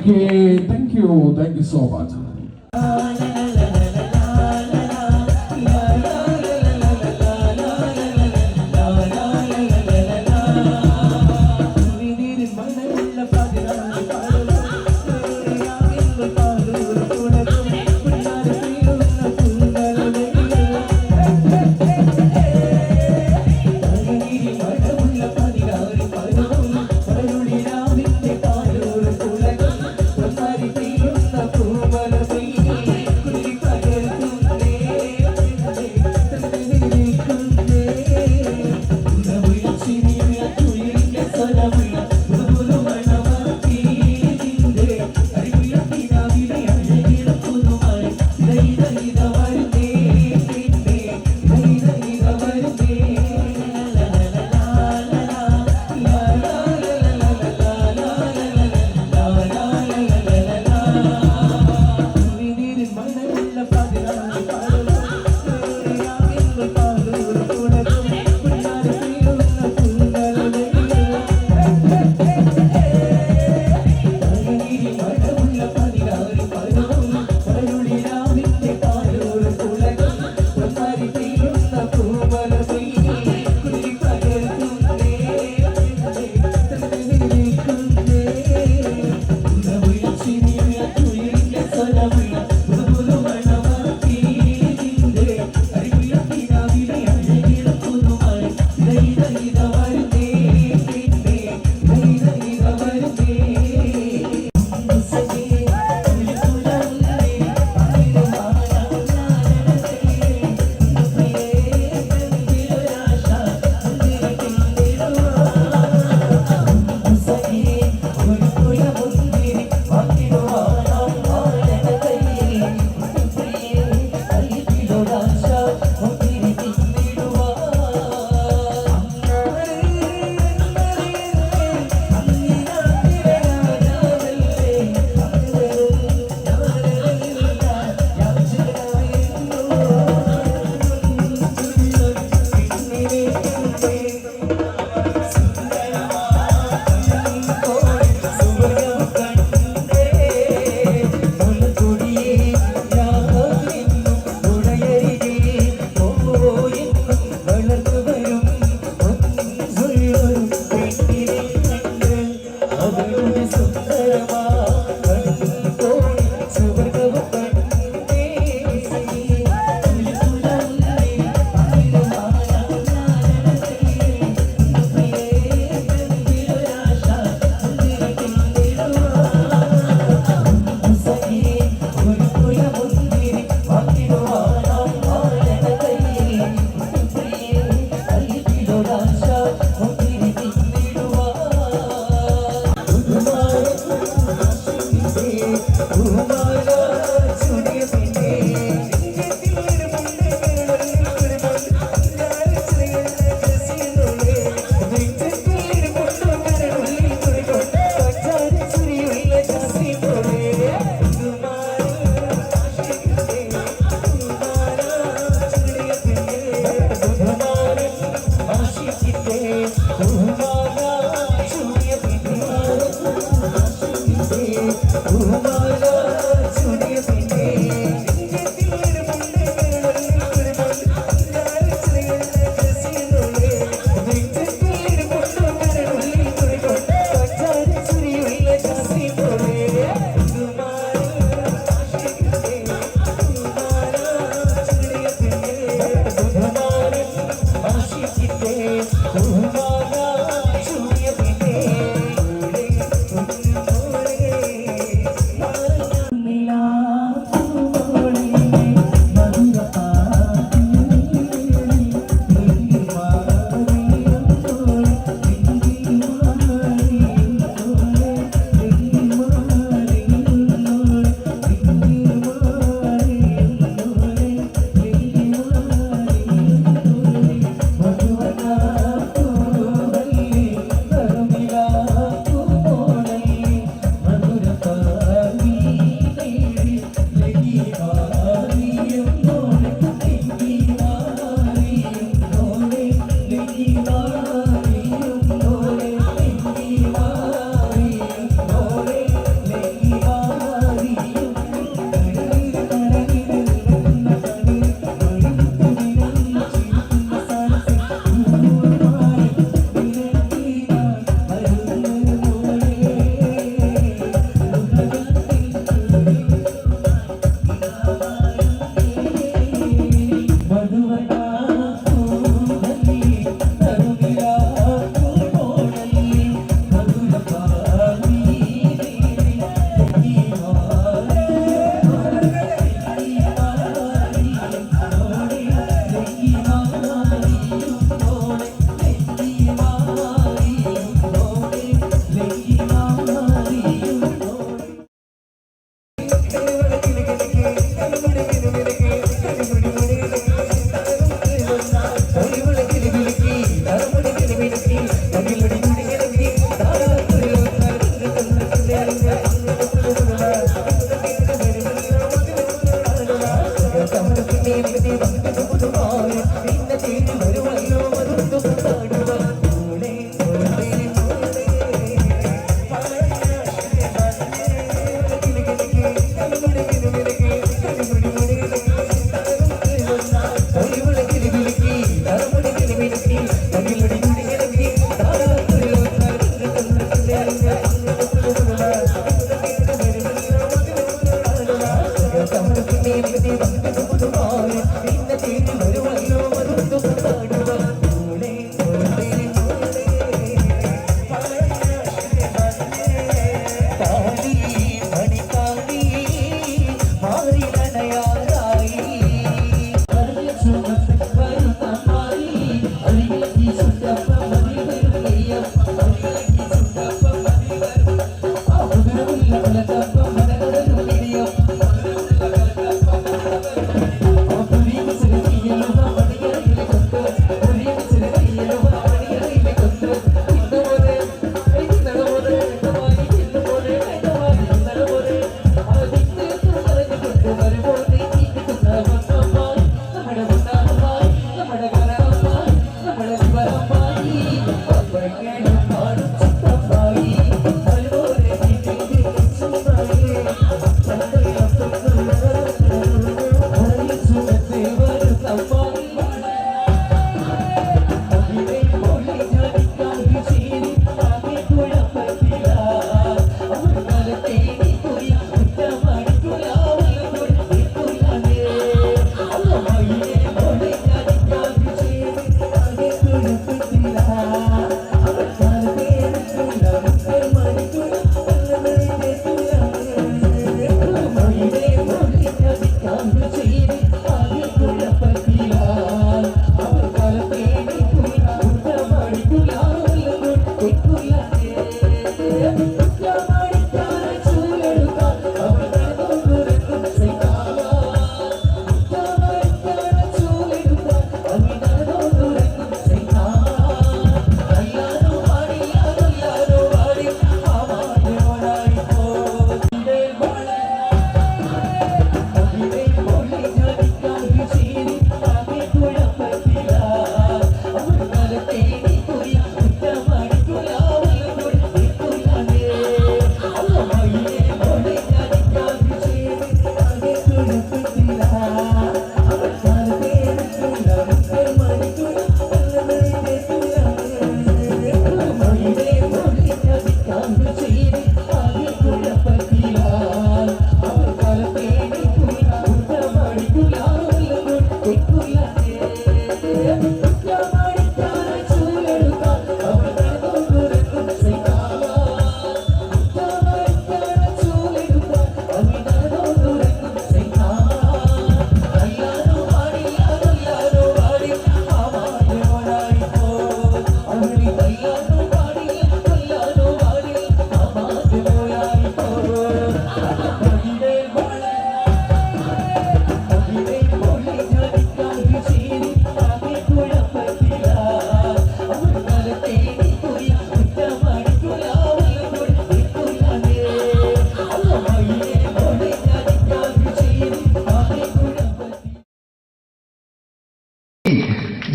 Okay, thank you so much. Well,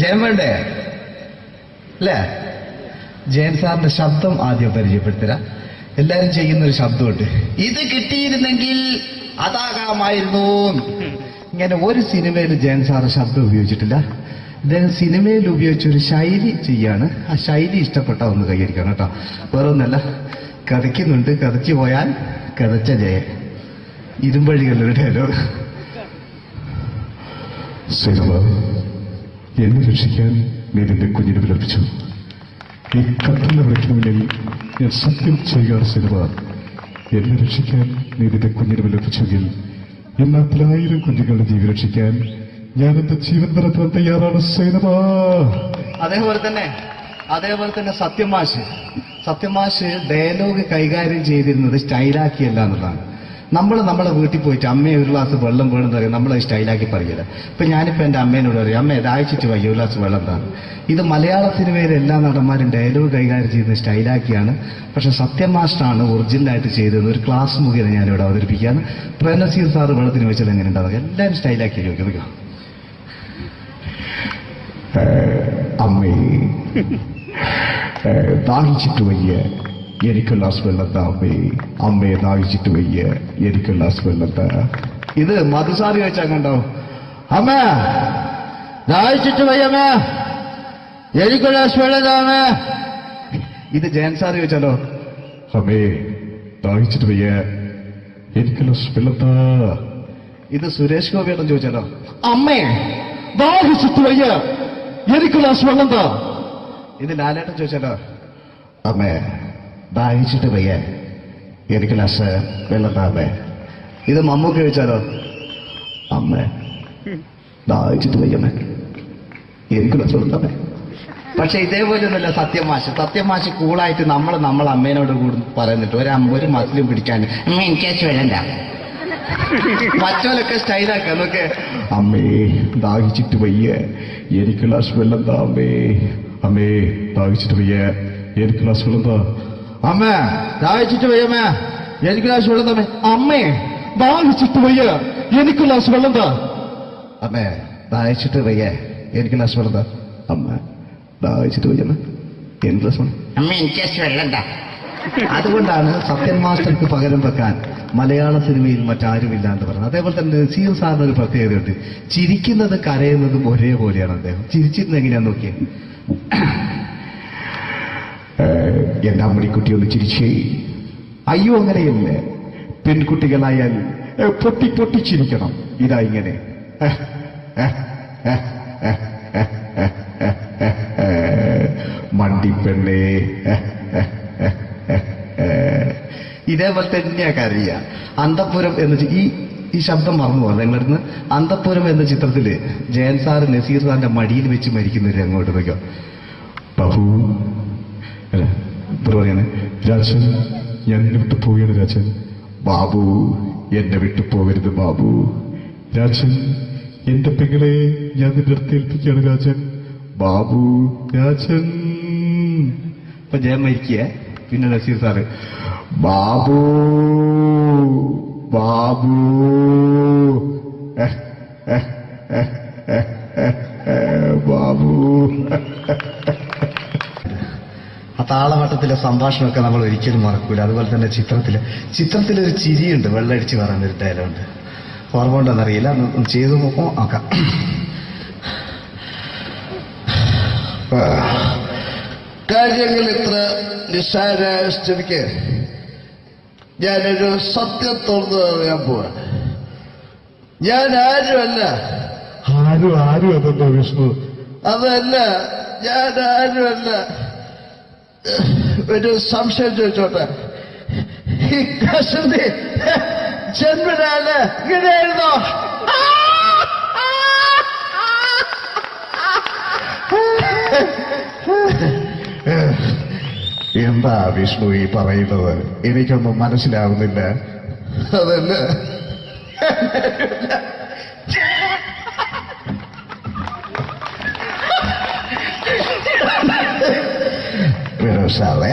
ജയം വേണ്ടേ അല്ലേ? ജയൻ സാറിന്റെ ശബ്ദം ആദ്യം പരിചയപ്പെടുത്തരാ. എല്ലാരും ചെയ്യുന്ന ഒരു ശബ്ദമുണ്ട്, ഇത് കിട്ടിയിരുന്നെങ്കിൽ അതാകാമായിരുന്നു. ഇങ്ങനെ ഒരു സിനിമയിൽ ജയൻ സാറ് ശബ്ദം ഉപയോഗിച്ചിട്ടില്ല. അദ്ദേഹം സിനിമയിൽ ഉപയോഗിച്ചൊരു ശൈലി ചെയ്യാണ്. ആ ശൈലി ഇഷ്ടപ്പെട്ട ഒന്ന് കൈയടിക്കണം കേട്ടോ. വേറൊന്നല്ല, കഥയ്ക്കുന്നുണ്ട്, കഥയ്ക്ക് പോയാൽ കഥച്ച ജയൻ. ഇരുമ്പഴികളുടെ ഡയലോഗ്. സൈനബ, എന്നെ രക്ഷിക്കാൻ നീ നിന്റെ കുഞ്ഞിനെ വിലപിച്ചു. ഈ കത്തലിനെ വിളിക്കണമെങ്കിൽ ഞാൻ സത്യം ചെയ്യുകയാണ് സൈനബ. എന്നെ രക്ഷിക്കാൻ നീ നിന്റെ കുഞ്ഞിനെ വിലപിച്ചെങ്കിൽ ഈ നാട്ടിലെ 1000 കുഞ്ഞുങ്ങളുടെ ജീവൻ രക്ഷിക്കാൻ ഞാൻ എന്റെ ജീവൻ നടത്താൻ തയ്യാറാണ് സൈനബ. അതേപോലെ തന്നെ സത്യമാഷ് ഡയലോഗ് കൈകാര്യം ചെയ്തിരുന്നത് സ്റ്റൈലാക്കിയല്ല എന്നുള്ളതാണ്. നമ്മളെ വീട്ടിൽ പോയിട്ട് അമ്മയെ ഒരു ഗ്ലാസ് വെള്ളം വേണം എന്ന് പറയും, നമ്മളത് സ്റ്റൈലാക്കി പറയില്ല. ഇപ്പൊ ഞാനിപ്പോ എന്റെ അമ്മേനോട് പറയും, അമ്മ ദാഹിച്ചിട്ട് വയ്യ ഒരു ഗ്ലാസ് വെള്ളം എന്താണ്. ഇത് മലയാള സിനിമയിലെ എല്ലാ നടന്മാരും ഡയലോഗ് കൈകാര്യം ചെയ്യുന്നത് സ്റ്റൈലാക്കിയാണ്. പക്ഷെ സത്യമാഷ്ടാണ് ഒറിജിനലായിട്ട് ചെയ്തത്. ഒരു ക്ലാസ് മുഖേന ഞാനിവിടെ അവതരിപ്പിക്കുകയാണ്. പ്രേംനസീർ സാറ് വെള്ളത്തിന് വെച്ചാൽ എങ്ങനെ ഉണ്ടാവുക? എല്ലാവരും സ്റ്റൈലാക്കി ചോദിക്കുക. അമ്മേ, ദാഹിച്ചിട്ട് വയ്യ, എനിക്ക് ഗ്ലാസ് വെള്ളം താ അമ്മേ. അമ്മയെ ദാഹിച്ചിട്ട് വയ്യ, എനിക്ക് ഗ്ലാസ് വെള്ളം താ. ഇത് മധുസാറി വെച്ചാൽ കണ്ടോ, അമ്മ ദാഹിച്ചിട്ട് വയ്യമ്മ, എനിക്ക് ഗ്ലാസ് വെള്ളം താ അമ്മ. ഇത് ജയൻ സാറി വെച്ചാലോ, അമ്മേ ദാഹിച്ചിട്ട് വയ്യ, എനിക്ക് ഗ്ലാസ് വെള്ളം താ. ഇത് സുരേഷ് ഗോപിയോടും ചോദിച്ചാലോ, അമ്മേ ദാഹിച്ചിട്ട് വയ്യ, എനിക്ക് ഗ്ലാസ് വെള്ളം താ. ഇത് ലാലേട്ടൻ ചോദിച്ചാലോ, അമ്മേ ദാഹിച്ചിട്ട് വയ്യ, എനിക്ക് ഗ്ലാസ് വെള്ളം താ അമ്മേ. ഇത് മമ്മൂക്ക് ചോദിച്ചാലോ, അമ്മേ ദാഹിച്ചിട്ട് വയ്യമ്മേ, എനിക്ക് ഗ്ലാസ് വെള്ളം താ അമ്മേ. പക്ഷെ ഇതേപോലെയൊന്നുമല്ല സത്യമാഷ് കൂളായിട്ട് നമ്മളെ അമ്മേനോട് കൂടി പറയുന്നിട്ട് ഒരു മസിലും പിടിക്കാൻ എനിക്ക് വേണ്ട. മറ്റോലൊക്കെ സ്റ്റൈലാക്ക നോക്കെ, അമ്മേ ദാഹിച്ചിട്ട് വയ്യ, എനിക്ക് ഗ്ലാസ് വെള്ളം താ അമ്മേ. അമ്മേ ദാഹിച്ചിട്ട് വയ്യ, എനിക്ക് ഗ്ലാസ് വെള്ളം താ. അമ്മ ദാഹിച്ചിട്ട് വയ്യമ്മ, എനിക്ക് ഗ്ലാസ് വെള്ളം തമ്മേ. അമ്മേ ദാഹിച്ചിട്ട് വയ്യ, എനിക്ക് ഗ്ലാസ് വെള്ളം താ. അമ്മേ ദാഹിച്ചിട്ട് വയ്യ, എനിക്ക് ഗ്ലാസ് വെള്ളം താ. അമ്മ ദാഹിച്ചിട്ട് വയ്യമ്മ, എനിക്ക് ഗ്ലാസ് വെള്ളം. അമ്മ എനിക്ക് വെള്ളം താ. അതുകൊണ്ടാണ് സത്യൻ മാസ്റ്റർക്ക് പകരം വെക്കാൻ മലയാള സിനിമയിൽ മറ്റാരുമില്ല എന്ന് പറയുന്നത്. അതേപോലെ തന്നെ നസീർ സാറിന് ഒരു പ്രത്യേകതയുണ്ട്, ചിരിക്കുന്നത് കരയുന്നതും ഒരേപോലെയാണ്. അദ്ദേഹം ചിരിച്ചിരുന്നത് എങ്ങനെയാന്ന് നോക്കിയേ. എന്റെ അമ്മടിക്കുട്ടി ഒന്ന് ചിരിച്ചേ. അയ്യോ അങ്ങനെയല്ലേ, പെൺകുട്ടികളായാൽ പൊട്ടി പൊട്ടിച്ചിരിക്കണം. ഇതാ ഇങ്ങനെ മണ്ടിപ്പെണ്ണേ. ഇതേപോലെ തന്നെയാ കരയ. അന്തപ്പുരം എന്ന് ഈ ശബ്ദം മറന്നു പോകാം നിങ്ങളിരുന്ന്. അന്തപ്പുരം എന്ന ചിത്രത്തില് ജയൻ സാറ് നസീർ സാറിന്റെ മടിയിൽ വെച്ച് മരിക്കുന്നവര് അങ്ങോട്ട് നോക്കാം. ബാബു പറയാണ്, രാജൻ ഞാൻ എന്നെ വിട്ടു പോവുകയാണ് രാജൻ. ബാബു എന്നെ വിട്ടു പോകരുത് ബാബു. രാജൻ എന്റെ പെങ്ങളെ ഞാൻ നിന്റെ അടുത്ത് ഏൽപ്പിക്കുകയാണ് രാജൻ. ബാബു രാജൻ. ഇപ്പൊ ജയൻ മരിക്കുക. പിന്നെ നസീർ സാറ്, ബാബു ബാബു ബാബു. ആ താളവട്ടത്തിലെ സംഭാഷണമൊക്കെ നമ്മൾ ഒരിക്കലും മറക്കൂല. അതുപോലെ തന്നെ ചിത്രത്തിലൊരു ചിരിയുണ്ട്, വെള്ളടിച്ച് പറയുന്ന ഒരു ഡയലോഗുണ്ട്. ഓർമ്മ ഉണ്ടോന്നറിയില്ല, ഒന്ന് ചെയ്തു നോക്കാം. കാര്യങ്ങൾ ഇത്ര നിസ്സാരമായ സ്ഥിതിക്ക് ഞാനൊരു സത്യം തുറന്നു പറയാൻ പോവാ. ഞാൻ ആരുമല്ല. ആരും അതെന്താ വിഷ്ണു? അതല്ല, ഞാൻ ആരുമല്ല. ഒരു സംശയം ചോദിച്ചോട്ടെ, ഈ കസന്തി ജന്മനാല് ഇങ്ങനെയായിരുന്നോ? എന്താ വിഷ്ണു ഈ പറയുന്നത്? എനിക്കൊന്നും മനസ്സിലാവുന്നില്ല. അതല്ല, സാറേ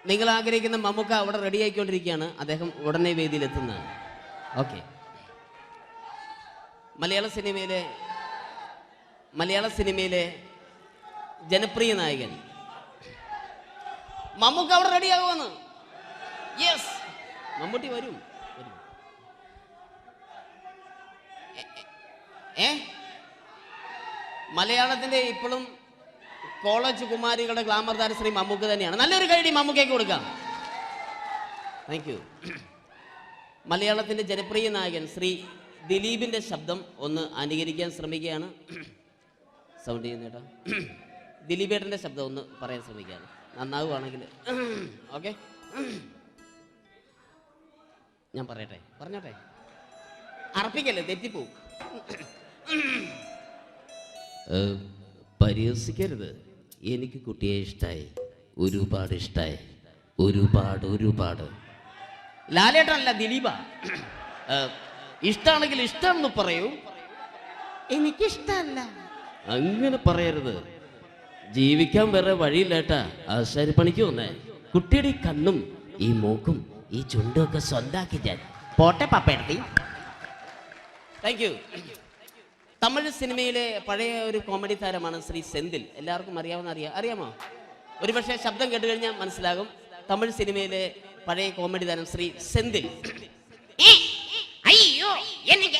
നിങ്ങൾ ആഗ്രഹിക്കുന്ന മമ്മൂക്ക അവിടെ റെഡി ആയിക്കൊണ്ടിരിക്കുകയാണ്. അദ്ദേഹം ഉടനെ വേദിയിലെത്തുന്നതാണ്. ഓക്കെ. മലയാള സിനിമയിലെ ജനപ്രിയ നായകൻ മമ്മൂക്ക അവിടെ റെഡിയാകുമെന്ന്. യെസ്, മമ്മൂട്ടി വരും. മലയാളത്തിന്റെ ഇപ്പോഴും കോളേജ് കുമാരികളുടെ ഗ്ലാമർ താരം ശ്രീ മമ്മൂക്ക തന്നെയാണ്. നല്ലൊരു കൈഡി മമ്മൂക്കയ്ക്ക് കൊടുക്കാം. Thank you. മലയാളത്തിന്റെ ജനപ്രിയ നായകൻ ശ്രീ ദിലീപിന്റെ ശബ്ദം ഒന്ന് അനുകരിക്കാൻ ശ്രമിക്കുകയാണ്. സൗണ്ട് ചെയ്യുന്നേട്ടാ. ദിലീപേട്ടന്റെ ശബ്ദം ഒന്ന് പറയാൻ ശ്രമിക്കുകയാണ്. നന്നാവുകയാണെങ്കിൽ ഓക്കെ. ഞാൻ പറഞ്ഞോട്ടെ. അർപ്പിക്കല്ലേ, തെറ്റിപ്പോവും. പരിഹസിക്കരുത്. എനിക്ക് കുട്ടിയെ ഇഷ്ടമായി, ഒരുപാട് ഇഷ്ടമായി, ഒരുപാട്. ലാലേട്ടനല്ല, ദിലീപ. ഇഷ്ടമാണെങ്കിൽ ഇഷ്ടമെന്ന് പറയൂ, എനിക്കിഷ്ടമല്ല അങ്ങനെ പറയരുത്. ജീവിക്കാൻ വേറെ വഴിയില്ലേട്ടാ. ആശാരിപ്പണിക്ക് വന്നേ. കുട്ടിയുടെ ഈ കണ്ണും ഈ മൂക്കും ഈ ചുണ്ടും ഒക്കെ സ്വന്താക്കി ഞാൻ പോട്ടെ പപ്പയെടുത്തി. Thank you. തമിഴ് സിനിമയിലെ പഴയ ഒരു കോമഡി താരമാണ് ശ്രീ സെന്തിൽ. എല്ലാവർക്കും അറിയാമോ? ഒരുപക്ഷെ ശബ്ദം കേട്ട് കഴിഞ്ഞാൽ മനസ്സിലാകും. തമിഴ് സിനിമയിലെ പഴയ കോമഡി താരം ശ്രീ സെന്തിൽ. ஐயோ என்னங்க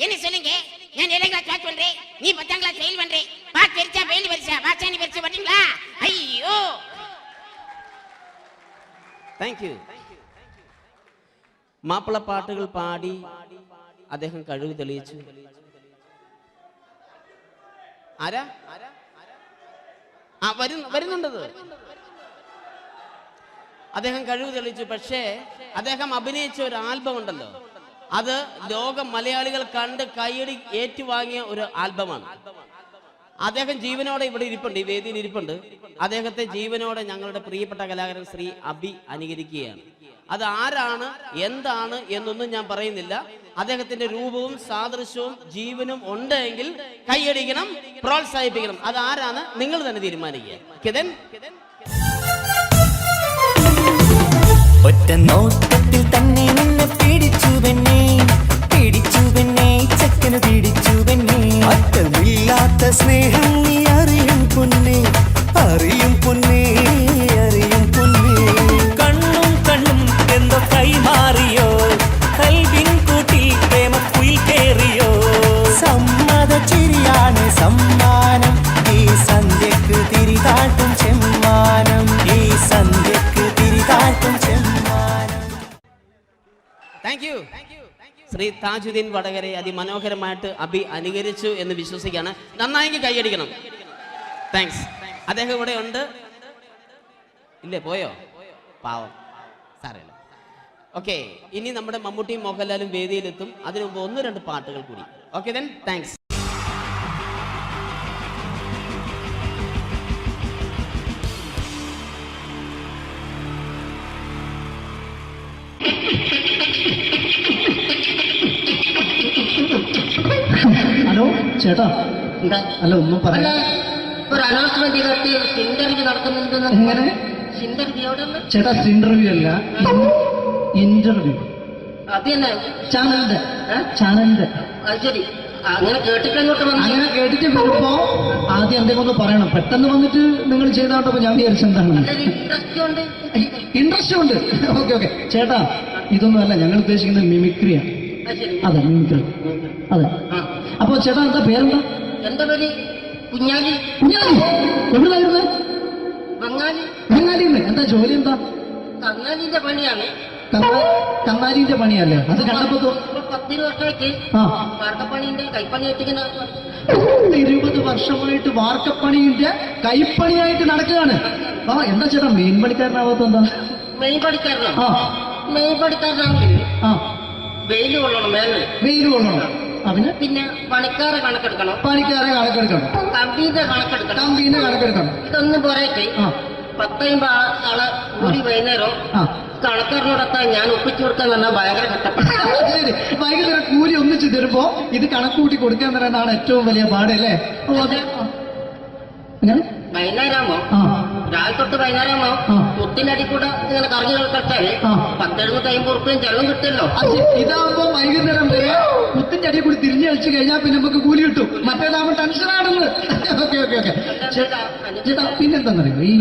என்ன சொல்லுங்க நான் 7th கிளாஸ் பாஸ் பண்றேன் நீ 10th கிளாஸ் ஃபெயில் பண்றே பாஸ் தெரிச்சா ஃபெயில் பரிசா பாச்சானி பரிசா பண்ணீங்களா ஐயோ താങ്ക് യു. മാപ്പിളപ്പാട്ടുകൾ പാടി അദ്ദേഹം കഴിവ് തെളിയിച്ചു. ആരാ വരുന്നുണ്ടത്. അദ്ദേഹം കഴിവ് തെളിയിച്ചു. പക്ഷേ അദ്ദേഹം അഭിനയിച്ച ഒരു ആൽബം ഉണ്ടല്ലോ, അത് ലോക മലയാളികൾ കണ്ട് കൈയടി ഏറ്റുവാങ്ങിയ ഒരു ആൽബമാണ്. അദ്ദേഹം ജീവനോടെ ഇവിടെ ഇരിപ്പുണ്ട്, ഈ വേദിയിൽ ഇരിപ്പുണ്ട്. അദ്ദേഹത്തെ ജീവനോടെ ഞങ്ങളുടെ പ്രിയപ്പെട്ട കലാകാരൻ ശ്രീ അബി അനുകരിക്കുകയാണ്. അത് ആരാണ് എന്താണ് എന്നൊന്നും ഞാൻ പറയുന്നില്ല. അദ്ദേഹത്തിന്റെ രൂപവും സാദൃശ്യവും ജീവനും ഉണ്ടെങ്കിൽ കൈയടിക്കണം, പ്രോത്സാഹിപ്പിക്കണം. അത് ആരാണ് നിങ്ങൾ തന്നെ തീരുമാനിക്കുക. ഒറ്റ നോട്ടത്തിൽ തന്നെ നിന്നെ പിടിച്ചു പെണ്ണേ ചക്കന് പിടിച്ചു പെണ്ണേ. അറ്റമില്ലാത്ത സ്നേഹം നീ അറിയും പൊന്നേ കണ്ണും എന്തോ കൈമാറിയോ കൽവിൻ കൂട്ടിൽ പ്രേമക്കുയിൽ കേറിയോ. സമ്മത ചിരിയാണ് സമ്മാനം ഈ സന്ധ്യക്ക് തിരിതാട്ടും ചെമ്മാനം താങ്ക് യു. ശ്രീ താജുദ്ദീൻ വടകരെ അതിമനോഹരമായിട്ട് അബി അനുകരിച്ചു എന്ന് വിശ്വസിക്കുകയാണ്. നന്നായെങ്കിൽ കൈയടിക്കണം. താങ്ക്സ്. അദ്ദേഹം ഇവിടെ ഉണ്ട്. ഇല്ലേ, പോയോ? പാവം, സാരമില്ല. ഓക്കെ, ഇനി നമ്മുടെ മമ്മൂട്ടിയും മോഹൻലാലും വേദിയിലെത്തും. അതിനു മുമ്പ് 1-2 പാട്ടുകൾ കൂടി. Okay then, thanks. ഹലോ ചേട്ടാ, അല്ല ഒന്നും പറയാ. ഒരു അനൗൺസ്മെന്റ് ചെയ്തിട്ട് ഇന്റർവ്യൂ നടത്തുന്നുണ്ട്. എങ്ങനെ ചേട്ടാ? ഇന്റർവ്യൂ അല്ല, ഇന്റർവ്യൂ. അത് തന്നെ ചാനലിന്റെ. അത് ശരി, അങ്ങനെ കേട്ടിട്ട് അങ്ങോട്ട് വന്നു. അങ്ങനെ കേട്ടിട്ട് വരുമ്പോ ആദ്യം എന്തെങ്കിലും ഒന്ന് പറയണം. പെട്ടെന്ന് വന്നിട്ട് നിങ്ങൾ ചെയ്താട്ടപ്പോ ഞാൻ വിചാരിച്ചെന്താണ് ഇൻട്രസ്റ്റ് ഉണ്ട്. ഓക്കെ ചേട്ടാ, ഇതൊന്നും അല്ല ഞങ്ങൾ ഉദ്ദേശിക്കുന്നത് മിമിക്രിയാണ്. അതെ, മിമിക്രി. അതെ. അപ്പൊ ചേട്ടാ എന്താ പേരെന്താ? എന്റെ പേര് കുഞ്ഞാലി. എവിടുന്നായിരുന്നു? ബംഗാളിന്ന്. എന്താ ജോലി? എന്താ? കന്നാലിന്റെ പണിയാണ്. കന്നാലിന്റെ പണിയല്ലേ? അത് കണ്ടപ്പോ 10 വർഷമായിട്ട് വാർക്കപ്പണിന്റെ കൈപ്പണിയായിട്ട് 20 വർഷമായിട്ട് വാർക്കപ്പണിന്റെ കൈപ്പണിയായിട്ട് നടക്കുകയാണ്. എന്താ ചേട്ടാ മെയിൻ പണിക്കാരനാവാത്ത? എന്താ മെയിൻ പണിക്കാരനാണെങ്കിൽ വെയിൽ കൊള്ളണം, വെയിൽ കൊള്ളണം. പിന്നെ പണിക്കാരെ കണക്കെടുക്കണം, കമ്പീന്റെ കണക്കെടുക്കണം. ഇതൊന്നും പോരായിട്ട് 10-50 ആളെ കൂടി വൈകുന്നേരം കണക്കാരനോടൊക്കെ ഞാൻ ഒപ്പിച്ചു കൊടുക്കാൻ പറഞ്ഞാൽ ഭയങ്കര കഷ്ടപ്പെട്ട. വൈകുന്നേരം കൂലി ഒന്നിച്ചു തരുമ്പോ ഇത് കണക്കൂട്ടി കൊടുക്കാൻ തരാനാണ് ഏറ്റവും വലിയ പാടല്ലേ? വൈകുന്നേരമാകുമ്പോ രാവിലെ തൊട്ട് വൈകുന്നേരമാകുമ്പോ കുത്തിനടി കൂടെ ഇങ്ങനെ കറങ്ങി കളിച്ചാല് 10-750 റുപ്യയും ചെലവും കിട്ടുമല്ലോ. ഇതാവുമ്പോ വൈകുന്നേരം വരെ കുത്തിന്റെ അടിയിൽ കൂടി തിരിഞ്ഞു കളിച്ചു കഴിഞ്ഞാൽ പിന്നെ നമുക്ക് കൂലി കിട്ടും. മറ്റേതാവുമ്പോ ടെൻഷനാണെന്ന്. ഓക്കെ ഓക്കെ ഓക്കെ ചേട്ടാ, പിന്നെന്താണെന്നറിയോ, ഈ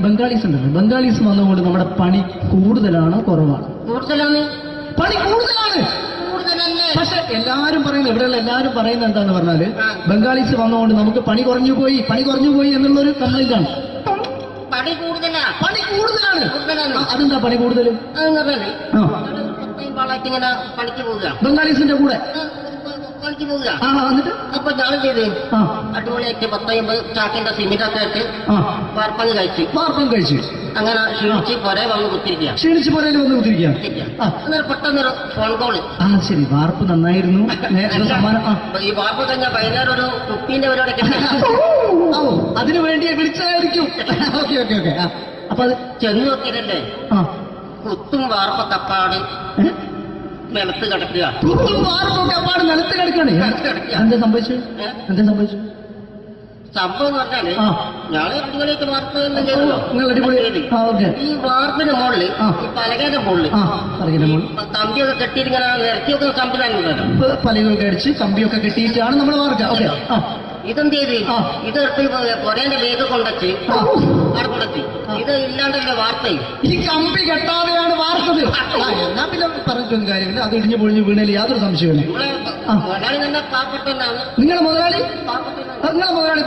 ബംഗാളീസ് ഉണ്ടല്ലോ, ബംഗാളീസ് വന്നുകൊണ്ട് നമ്മുടെ പണി കൂടുതലാണോ കുറവാണ്? കൂടുതലാണ്. പണി കൂടുതലാണ്. പക്ഷെ എല്ലാരും പറയുന്നത്, ഇവിടെയുള്ള എല്ലാരും പറയുന്നത് എന്താന്ന് പറഞ്ഞാല്, ബംഗാളീസ് വന്നുകൊണ്ട് നമുക്ക് പണി കുറഞ്ഞു പോയി എന്നുള്ളൊരു കംപ്ലൈന്റ് ആണ്. പണി കൂടുതലാണ്. അതെന്താ പണി കൂടുതൽ? ഇങ്ങനെ പണിക്ക് പോവുക, ബംഗാളീസിന്റെ കൂടെ പണിക്ക് പോവുക. എന്നിട്ട് അപ്പൊ ഞാൻ ചെയ്ത് അടിപൊളിയായിട്ട് 10-50 ചാക്കിന്റെ സിമെന്റൊക്കെ ആയിട്ട് വാർപ്പം കഴിച്ചു. അങ്ങനെ ക്ഷീണിച്ച് പുറേ വന്ന് കുത്തിരിക്കുക. അങ്ങനെ പെട്ടെന്നൊരു ഫോൺ കോള്. ശരി, വാർപ്പ് നന്നായിരുന്നു. ഈ വാർപ്പ് കഴിഞ്ഞാൽ വൈകുന്നേരം ഒരു കുപ്പീന്റെ പരിപാടിയൊക്കെ അതിനു വേണ്ടി വിളിച്ചതായിരിക്കും. Okay okay okay. അപ്പൊ അത് ചെന്ന് നോക്കിയതല്ലേ, കുത്തും വാർപ്പ തപ്പാട് നിലത്ത് കിടക്കുക. നിലത്ത് കിടക്കാണ്. എന്താ സംഭവിച്ചു? സംഭവം എന്ന് പറഞ്ഞാല് ഞാള് അടിപൊളിയായിട്ട് വാർപ്പ് ചെയ്തല്ലോ. ഈ വാർപ്പിന്റെ മുകളില് ഈ പലകയുടെ മുകളില് കമ്പിയൊക്കെ കെട്ടിയിട്ട് ഇങ്ങനെ നിരത്തിയൊക്കെ സംവിധാനം പലകൊക്കെ അടിച്ച് കമ്പിയൊക്കെ കെട്ടിയിട്ടാണ് നമ്മൾ വാർക്കുക. ഇതെന്ത് ചെയ്ത് ഇതെടുത്ത് പൊരേന്റെ വേഗം കൊണ്ടച്ച് അവിടെ കൊണ്ടെത്തി. ഇത് ഇല്ലാണ്ടല്ലേ വാർത്തയും. ഈ കമ്പി കെട്ടാതെയാണ് വാർത്തത്. എന്നാ പിന്നെ പറഞ്ഞിട്ടൊന്നും കാര്യമില്ല. അത് ഇടിഞ്ഞു പൊളിഞ്ഞു വീണേൽ യാതൊരു സംശയമില്ല. മുതലാളി തന്നെ പാവപ്പെട്ടവനാണ്. നിങ്ങളുടെ മുതലാളി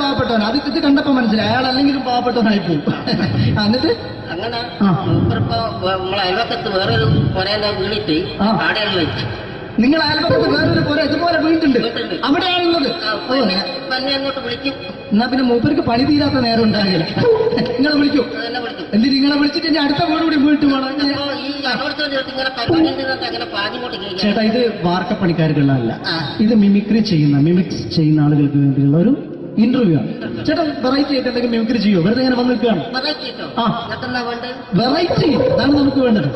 പാവപ്പെട്ടവനാണ്. അത് ഇത് കണ്ടപ്പോ മനസ്സിലായി. അയാൾ അല്ലെങ്കിലും പാവപ്പെട്ടവനായി പോകും. എന്നിട്ട് അങ്ങനെ മൂപ്പറിപ്പോ നമ്മളെ അയൽവക്കത്ത് വേറൊരു പൊരേന്റെ വീണിട്ട് ആടെയാണ് വെച്ചു. നിങ്ങൾ അയൽപക്കത്ത് വേറൊരു പോലെ ഇതുപോലെ വീട്ടുണ്ട്, അവിടെയാണുള്ളത്. തന്നെ അങ്ങോട്ട് വിളിക്കും. എന്നാ പിന്നെ മൂപ്പർക്ക് പണി തീരാത്ത നേരം ഉണ്ടാകില്ല. നിങ്ങൾ വിളിക്കൂ. എന്തിന് നിങ്ങളെ വിളിച്ചിട്ട് ഇനി അടുത്ത വീട് കൂടി വീട്ടു പോകണം. ചേട്ടാ, ഇത് വാർക്കപ്പണിക്കാർക്കുള്ളതല്ല. ഇത് മിമിക്സ് ചെയ്യുന്ന ആളുകൾക്ക് വേണ്ടിയുള്ള ഒരു ഇന്റർവ്യൂ ആണ്. ചേട്ടാ, വെറൈറ്റി ആയിട്ട് എന്തെങ്കിലും മിമിക്രി ചെയ്യോ? വെറുതെ ഇങ്ങനെ വന്ന് നിൽക്കുകയാണ്. വെറൈറ്റി അതാണ് നമുക്ക് വേണ്ടത്.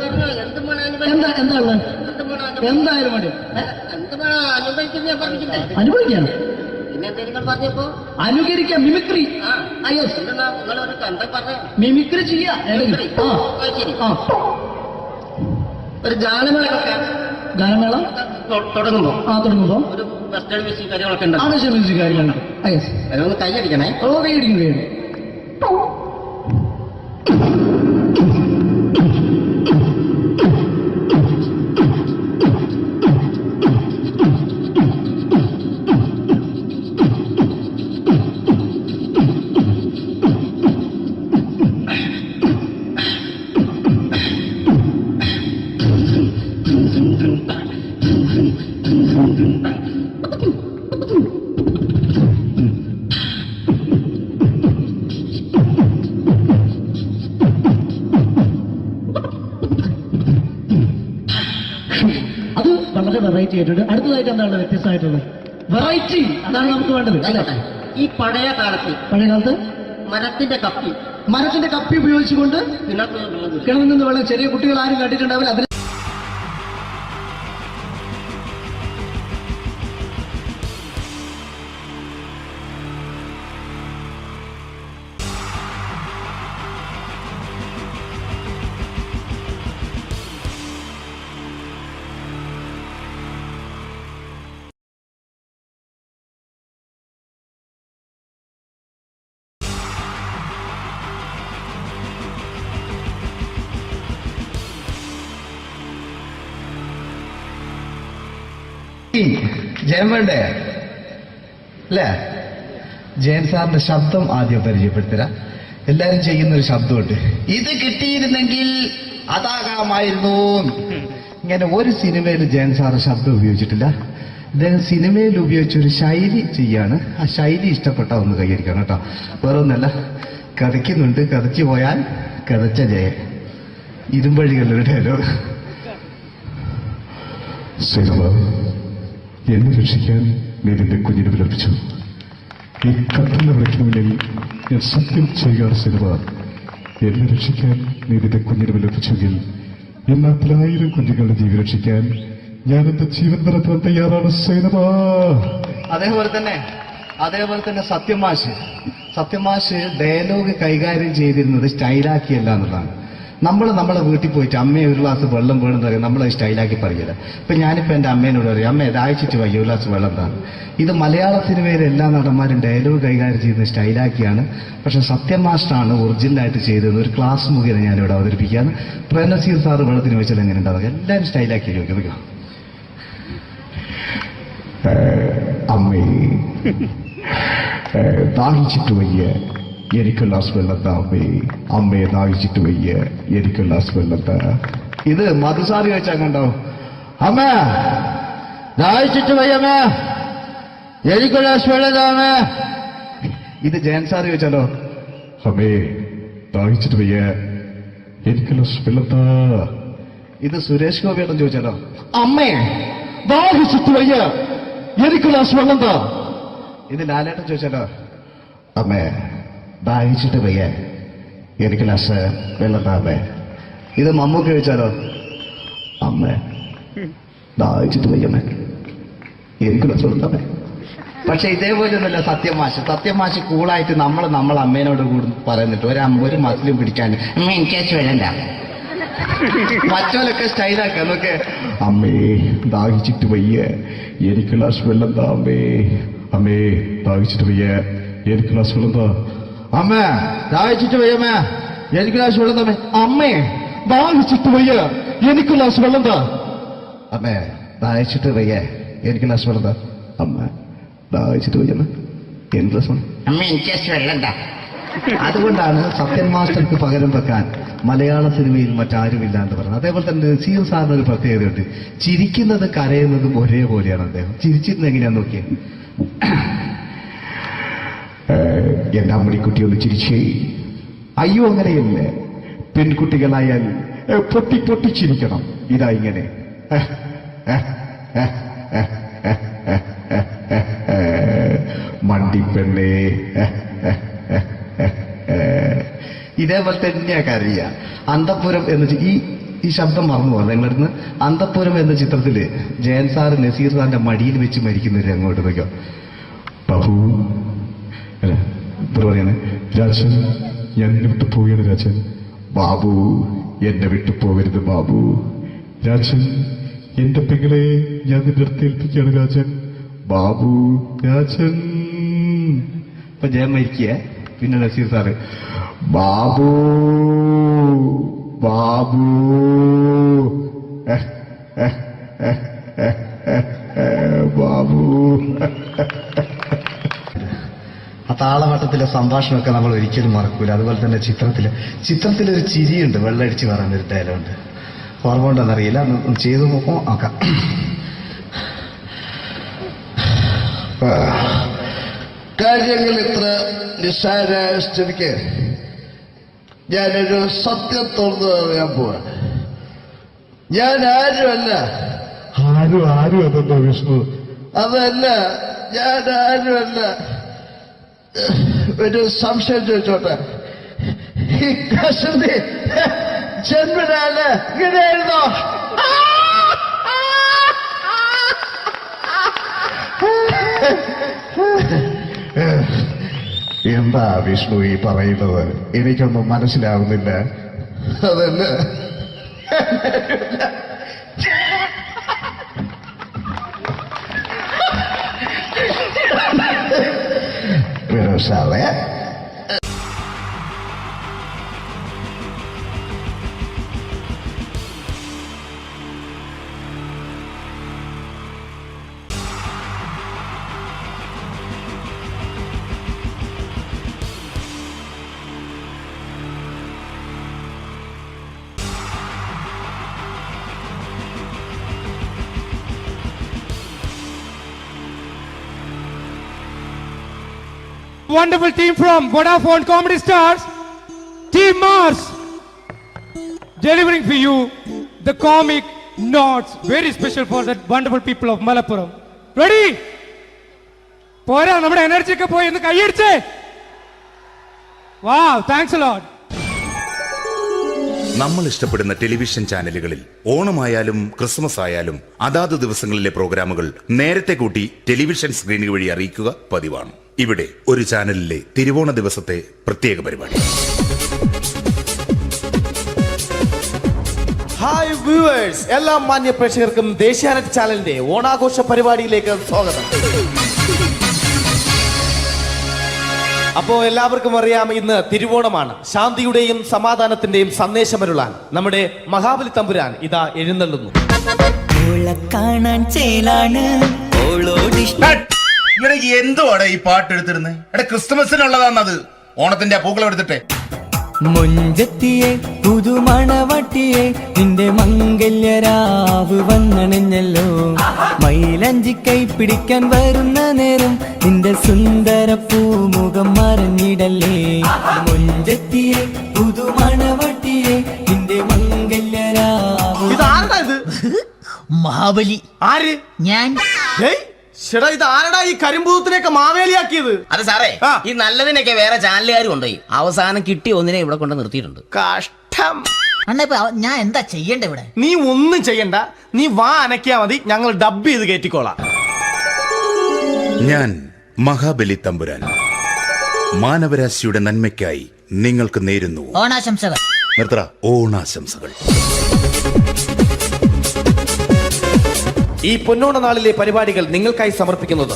എന്താ ഉള്ളത്? എന്തായാലും വേണ്ടി അനുഭവിക്കാണ്. അനുകരിക്കാം. മിമിക്രി മിമിക്രി ചെയ്യാ. ഒരു ഗാനമേള തുടങ്ങുമ്പോ ഒരു വെസ്റ്റേൺ മ്യൂസിക് കാര്യങ്ങളൊക്കെ ഉണ്ട്. കാര്യങ്ങളുണ്ട്. കൈയടിക്കണേ. കൈയടിക്കുന്നു. വെറൈറ്റി ആയിട്ടുണ്ട്. അടുത്തതായിട്ട് എന്താണ് വ്യത്യസ്തമായിട്ടുള്ളത്? വെറൈറ്റി അതാണ് നമുക്ക് വേണ്ടത്. ഈ പഴയ കാലത്ത് മരത്തിന്റെ കപ്പി ഉപയോഗിച്ചുകൊണ്ട് കിണറിൽ നിന്ന് വെള്ളം, ചെറിയ കുട്ടികൾ ആരും കണ്ടിട്ടുണ്ടാവില്ല. അതിൽ ജയൻ വേണ്ടേ അല്ലേ? ജയൻ സാറിന്റെ ശബ്ദം ആദ്യം പരിചയപ്പെടുത്തരാം. എല്ലാരും ചെയ്യുന്നൊരു ശബ്ദമുണ്ട്. ഇത് കിട്ടിയിരുന്നെങ്കിൽ അതാകാമായിരുന്നു. ഇങ്ങനെ ഒരു സിനിമയിൽ ജയൻ സാറ് ശബ്ദം ഉപയോഗിച്ചിട്ടില്ല. അദ്ദേഹം സിനിമയിൽ ഉപയോഗിച്ചൊരു ശൈലി ചെയ്യാണ്. ആ ശൈലി ഇഷ്ടപ്പെട്ട ഒന്ന് കൈയടിക്കണം കേട്ടോ. വേറൊന്നല്ല, കഥയ്ക്കുന്നുണ്ട്. കഥച്ചു പോയാൽ കഥച്ച ജയൻ. ഇരുമ്പഴികളുടെ ഡയലോഗ്. എന്നെ രക്ഷിക്കാൻ നീ നിന്റെ കുഞ്ഞിന് വിലപിച്ചു. ഈ കത്തുന്ന വിളക്കിന് മുന്നിൽ ഞാൻ സത്യം ചെയ്യുക സിനിമ. എന്നെ രക്ഷിക്കാൻ നീ നിന്റെ കുഞ്ഞിന് വിലപിച്ചെങ്കിൽ എന്നാൽ 1000 കുഞ്ഞുങ്ങളുടെ ജീവൻ രക്ഷിക്കാൻ ഞാൻ എന്റെ ജീവൻ നടത്താൻ തയ്യാറാണ് സൈനമ. അതേപോലെ തന്നെ അതേപോലെ തന്നെ സത്യമാഷ് ഡയലോഗ് കൈകാര്യം ചെയ്തിരുന്നത് സ്റ്റൈലാക്കിയല്ല എന്നുള്ളതാണ്. നമ്മൾ നമ്മളെ വീട്ടിൽ പോയിട്ട് അമ്മയെ ഒരു ഗ്ലാസ് വെള്ളം വേണമെന്ന് പറയും, നമ്മളത് സ്റ്റൈലാക്കി പറയില്ല. ഇപ്പൊ ഞാനിപ്പോ എന്റെ അമ്മേനോട് പറയും, അമ്മ ദാഹിച്ചിട്ട് വയ്യ ഒരു ഗ്ലാസ് വെള്ളം എന്താണ്. ഇത് മലയാള സിനിമയിലെ എല്ലാ നടന്മാരും ഡയലോഗ് കൈകാര്യം ചെയ്യുന്നത് സ്റ്റൈലാക്കിയാണ്. പക്ഷെ സത്യമാഷ്ടാണ് ഒറിജിനലായിട്ട് ചെയ്തത്. ഒരു ക്ലാസ് മുഖേന ഞാനിവിടെ അവതരിപ്പിക്കുകയാണ്. പ്രേംനസീർ സാറ് വെള്ളത്തിന് വെച്ചാൽ എങ്ങനെ ഉണ്ടാവുക? എല്ലാവരും സ്റ്റൈലാക്കി ചോദിക്കുക. അമ്മേ ദാഹിച്ചിട്ട് വയ്യ എനിക്ക് ഗ്ലാസ് വെള്ളം താ അമ്മേ. അമ്മയെ ദാഹിച്ചിട്ട് വയ്യ എനിക്ക് ഗ്ലാസ് വെള്ളം താ. ഇത് മധുസാറി ചോദിച്ചാൽ കണ്ടോ? അമ്മ ദാഹിച്ചിട്ട് വയ്യമ്മേ എനിക്ക് ഗ്ലാസ് വെള്ളം താ അമ്മേ. ഇത് ജയൻ സാർ ചോദിച്ചാലോ? അമ്മേ ദാഹിച്ചിട്ട് വയ്യ എനിക്ക് ഗ്ലാസ് വെള്ളം താ. ഇത് സുരേഷ് ഗോപിയേട്ടൻ ചോദിച്ചാലോ? അമ്മേ ദാഹിച്ചിട്ട് വയ്യ എനിക്ക് ഗ്ലാസ് വെള്ളം താ. ഇത് ലാലേട്ടൻ ചോദിച്ചാലോ? അമ്മേ ദാഹിച്ചിട്ട് വയ്യ എനിക്ക് ഗ്ലാസ് വെള്ളം താ അമ്മേ. ഇത് മമ്മൂക്ക ചോദിച്ചാലോ? അമ്മേ ദാഹിച്ചിട്ട് വയ്യമ്മേ എനിക്ക് ഗ്ലാസ് വെള്ളം താ അമ്മേ. പക്ഷെ ഇതേപോലെ ഒന്നുമല്ല സത്യമാഷ് കൂളായിട്ട് നമ്മളെ അമ്മേനോട് കൂടി പറയുന്നിട്ട് ഒരു മസിലും പിടിക്കാൻ അമ്മ എനിക്ക് വേണ്ട. മറ്റോലൊക്കെ സ്റ്റൈലാക്കാം നോക്കെ. അമ്മേ ദാഹിച്ചിട്ട് വയ്യ എനിക്ക് ഗ്ലാസ് വെള്ളം താ അമ്മേ. അമ്മേ ദാഹിച്ചിട്ട് വയ്യ എനിക്ക് ഗ്ലാസ് വെള്ളം താ. അമ്മ ദാഹിച്ചിട്ട് വയ്യമ്മേ എനിക്ക് ഗ്ലാസ് വെള്ളം താ അമ്മേ. അമ്മേ ദാഹിച്ചിട്ട് വയ്യ എനിക്ക് ഗ്ലാസ് വെള്ളം താ. അമ്മേ ദാഹിച്ചിട്ട് വയ്യ എനിക്ക് ഗ്ലാസ് വെള്ളം താ. അമ്മ ദാഹിച്ചിട്ട് വയ്യമ്മ എനിക്ക് ഗ്ലാസ് വെള്ളം. അമ്മ എനിക്ക് വേണ്ട. അതുകൊണ്ടാണ് സത്യൻ മാസ്റ്റർക്ക് പകരം വെക്കാൻ മലയാള സിനിമയിൽ മറ്റാരുമില്ല എന്ന് പറഞ്ഞത്. അതേപോലെ തന്നെ നസീർ സാറിന് ഒരു പ്രത്യേകതയുണ്ട്. ചിരിക്കുന്നത് കരയുന്നതും ഒരേപോലെയാണ് അദ്ദേഹം. ചിരിച്ചിരുന്നത് എങ്ങനെയാന്ന് നോക്കിയേ. എന്റെ അമ്മണിക്കുട്ടി ഒന്ന് ചിരിച്ചേ. അയ്യോ അങ്ങനെയല്ല, പെൺകുട്ടികളായാൽ പൊട്ടി പൊട്ടിച്ചിരിക്കണം. ഇതാ ഇങ്ങനെ മണ്ടിപ്പെണ്ണേ. ഇതേപോലെ തന്നെയാ കരയ. അന്തപ്പുരം എന്ന ഈ ശബ്ദം മറന്നു പോകാം നിങ്ങളടുന്ന്. അന്തപ്പുരം എന്ന ചിത്രത്തില് ജയൻ സാർ നസീർ സാറിന്റെ മടിയിൽ വെച്ച് മരിക്കുന്നവരെ അങ്ങോട്ട് നോക്കാം. ബാബു അല്ല എന്താ പറയാണ്, രാജൻ ഞാൻ എന്നെ വിട്ടു പോവുകയാണ് രാജൻ. ബാബു എന്നെ വിട്ടു പോകരുത് ബാബു. രാജൻ എന്റെ പെങ്ങളെ ഞാൻ നിന്റെ അടുത്ത് ഏൽപ്പിക്കുകയാണ് രാജൻ. ബാബു രാജൻ. ഇപ്പൊ ജയൻ മരിക്കുക. പിന്നെ നസീർ സാറ് ബാബു ബാബു ബാബു. ആ താളവട്ടത്തിലെ സംഭാഷണമൊക്കെ നമ്മൾ ഒരിക്കലും മറക്കൂല. അതുപോലെ തന്നെ ചിത്രത്തിലൊരു ചിരിയുണ്ട്, വെള്ളടിച്ച് പറയുന്നൊരു ഡയലോഗുണ്ട്. ഓർമ്മ ഉണ്ടെന്നറിയില്ല, ചെയ്തു നോക്കാം. കാര്യങ്ങൾ ഇത്ര നിസ്സാരമായ സ്ഥിതിക്ക് ഞാനൊരു സത്യം തുറന്നു പറയാൻ പോവാണ്. ഞാൻ ആരുമല്ല. ആരും അതെന്താ വിഷ്ണു? അതല്ല, ഞാൻ ആരുമല്ല. ഒരു സംശയം ചോദിച്ചോട്ടെ, ഈ കസന്തി ജന്മനാണ് ഇങ്ങനെയായിരുന്നോ? എന്താ വിഷ്ണു ഈ പറയുന്നത്? എനിക്കൊന്നും മനസ്സിലാവുന്നില്ല. അതല്ല, സാറേ wonderful team from Vodafone Comedy Stars, Team Mars, delivering for you the comic notes, very special for the wonderful people of Malappuram. Ready? Pora, nammade energy ke poi endu kaiyediche. Wow, thanks a lot. നമ്മൾ ഇഷ്ടപ്പെടുന്ന television ചാനലുകളിൽ ഓണമായാലും Christmas ആയാലും അതാത് ദിവസങ്ങളിലെ പ്രോഗ്രാമുകൾ നേരത്തെ കൂട്ടി television സ്ക്രീനുകൾ വഴി അറിയിക്കുക പതിവാണ്. ഇവിടെ ഒരു ചാനലിലെ തിരുവോണ ദിവസത്തെ പ്രത്യേക പരിപാടി. ഹായ് വ്യൂവേഴ്സ്, എല്ലാ മാന്യ പ്രേക്ഷകർക്കും ദേശീയാനെറ്റ് ചാനലിന്റെ ഓണാഘോഷ പരിപാടിയിലേക്ക് സ്വാഗതം. അപ്പോ എല്ലാവർക്കും അറിയാം, ഇന്ന് തിരുവോണമാണ്. ശാന്തിയുടെയും സമാധാനത്തിന്റെയും സന്ദേശമരുളാൻ നമ്മുടെ മഹാബലി തമ്പുരാൻ ഇതാ എഴുന്നള്ളുന്നു. കാണാൻ ചേലാണ് എന്തുവാടാ ഈ പാട്ട് എടുത്തിരുന്നത്? എടാ, ക്രിസ്തുമസിനുള്ളതാണത്. ഓണത്തിന്റെ പൂക്കളം എടുത്തിട്ടെ. മൊഞ്ചത്തിയെ പുതുമണവട്ടിയെ നിന്റെ മംഗല്യരാവ് വന്നണിഞ്ഞല്ലോ. മൈലഞ്ചി കൈ പിടിക്കാൻ വരുന്ന നേരം നിന്റെ സുന്ദര പൂമുഖം മറഞ്ഞിടല്ലേ. മൊഞ്ചത്തിയെ പുതുമണവട്ടിയെ നിന്റെ മംഗല്യരാവ്. മഹാബലി. ആര്? ഞാൻ. ചേട്ടാ, ഇത് ആരടാ ഈ കരിമ്പൂത്തിനെയൊക്കെ മാവേലിയാക്കിയത്? അതെ സാറേ, ഈ നല്ലതിനൊക്കെ വേറെ ചാനലുകാർ കൊണ്ടുപോയി അവസാനം കിട്ടി ഒന്നിനെ ഇവിടെ കൊണ്ട് നിർത്തിയിട്ടുണ്ട്. കഷ്ടം. അണ്ണ ഞാൻ എന്താ ചെയ്യണ്ട ഇവിടെ? നീ ഒന്നും ചെയ്യണ്ട, നീ വാ അനക്കിയാ മതി, ഞങ്ങൾ ഡബ് ചെയ്ത് കയറ്റിക്കോളാം. ഞാൻ മഹാബലി തമ്പുരാൻ മാനവരാശിയുടെ നന്മയ്ക്കായി നിങ്ങൾക്ക് നേരുന്നു ഓണാശംസകൾ. നിർത്തറ ഓണാശംസകൾ. ഈ പൊന്നോണ നാളിലെ പരിപാടികൾ നിങ്ങൾക്കായി സമർപ്പിക്കുന്നത്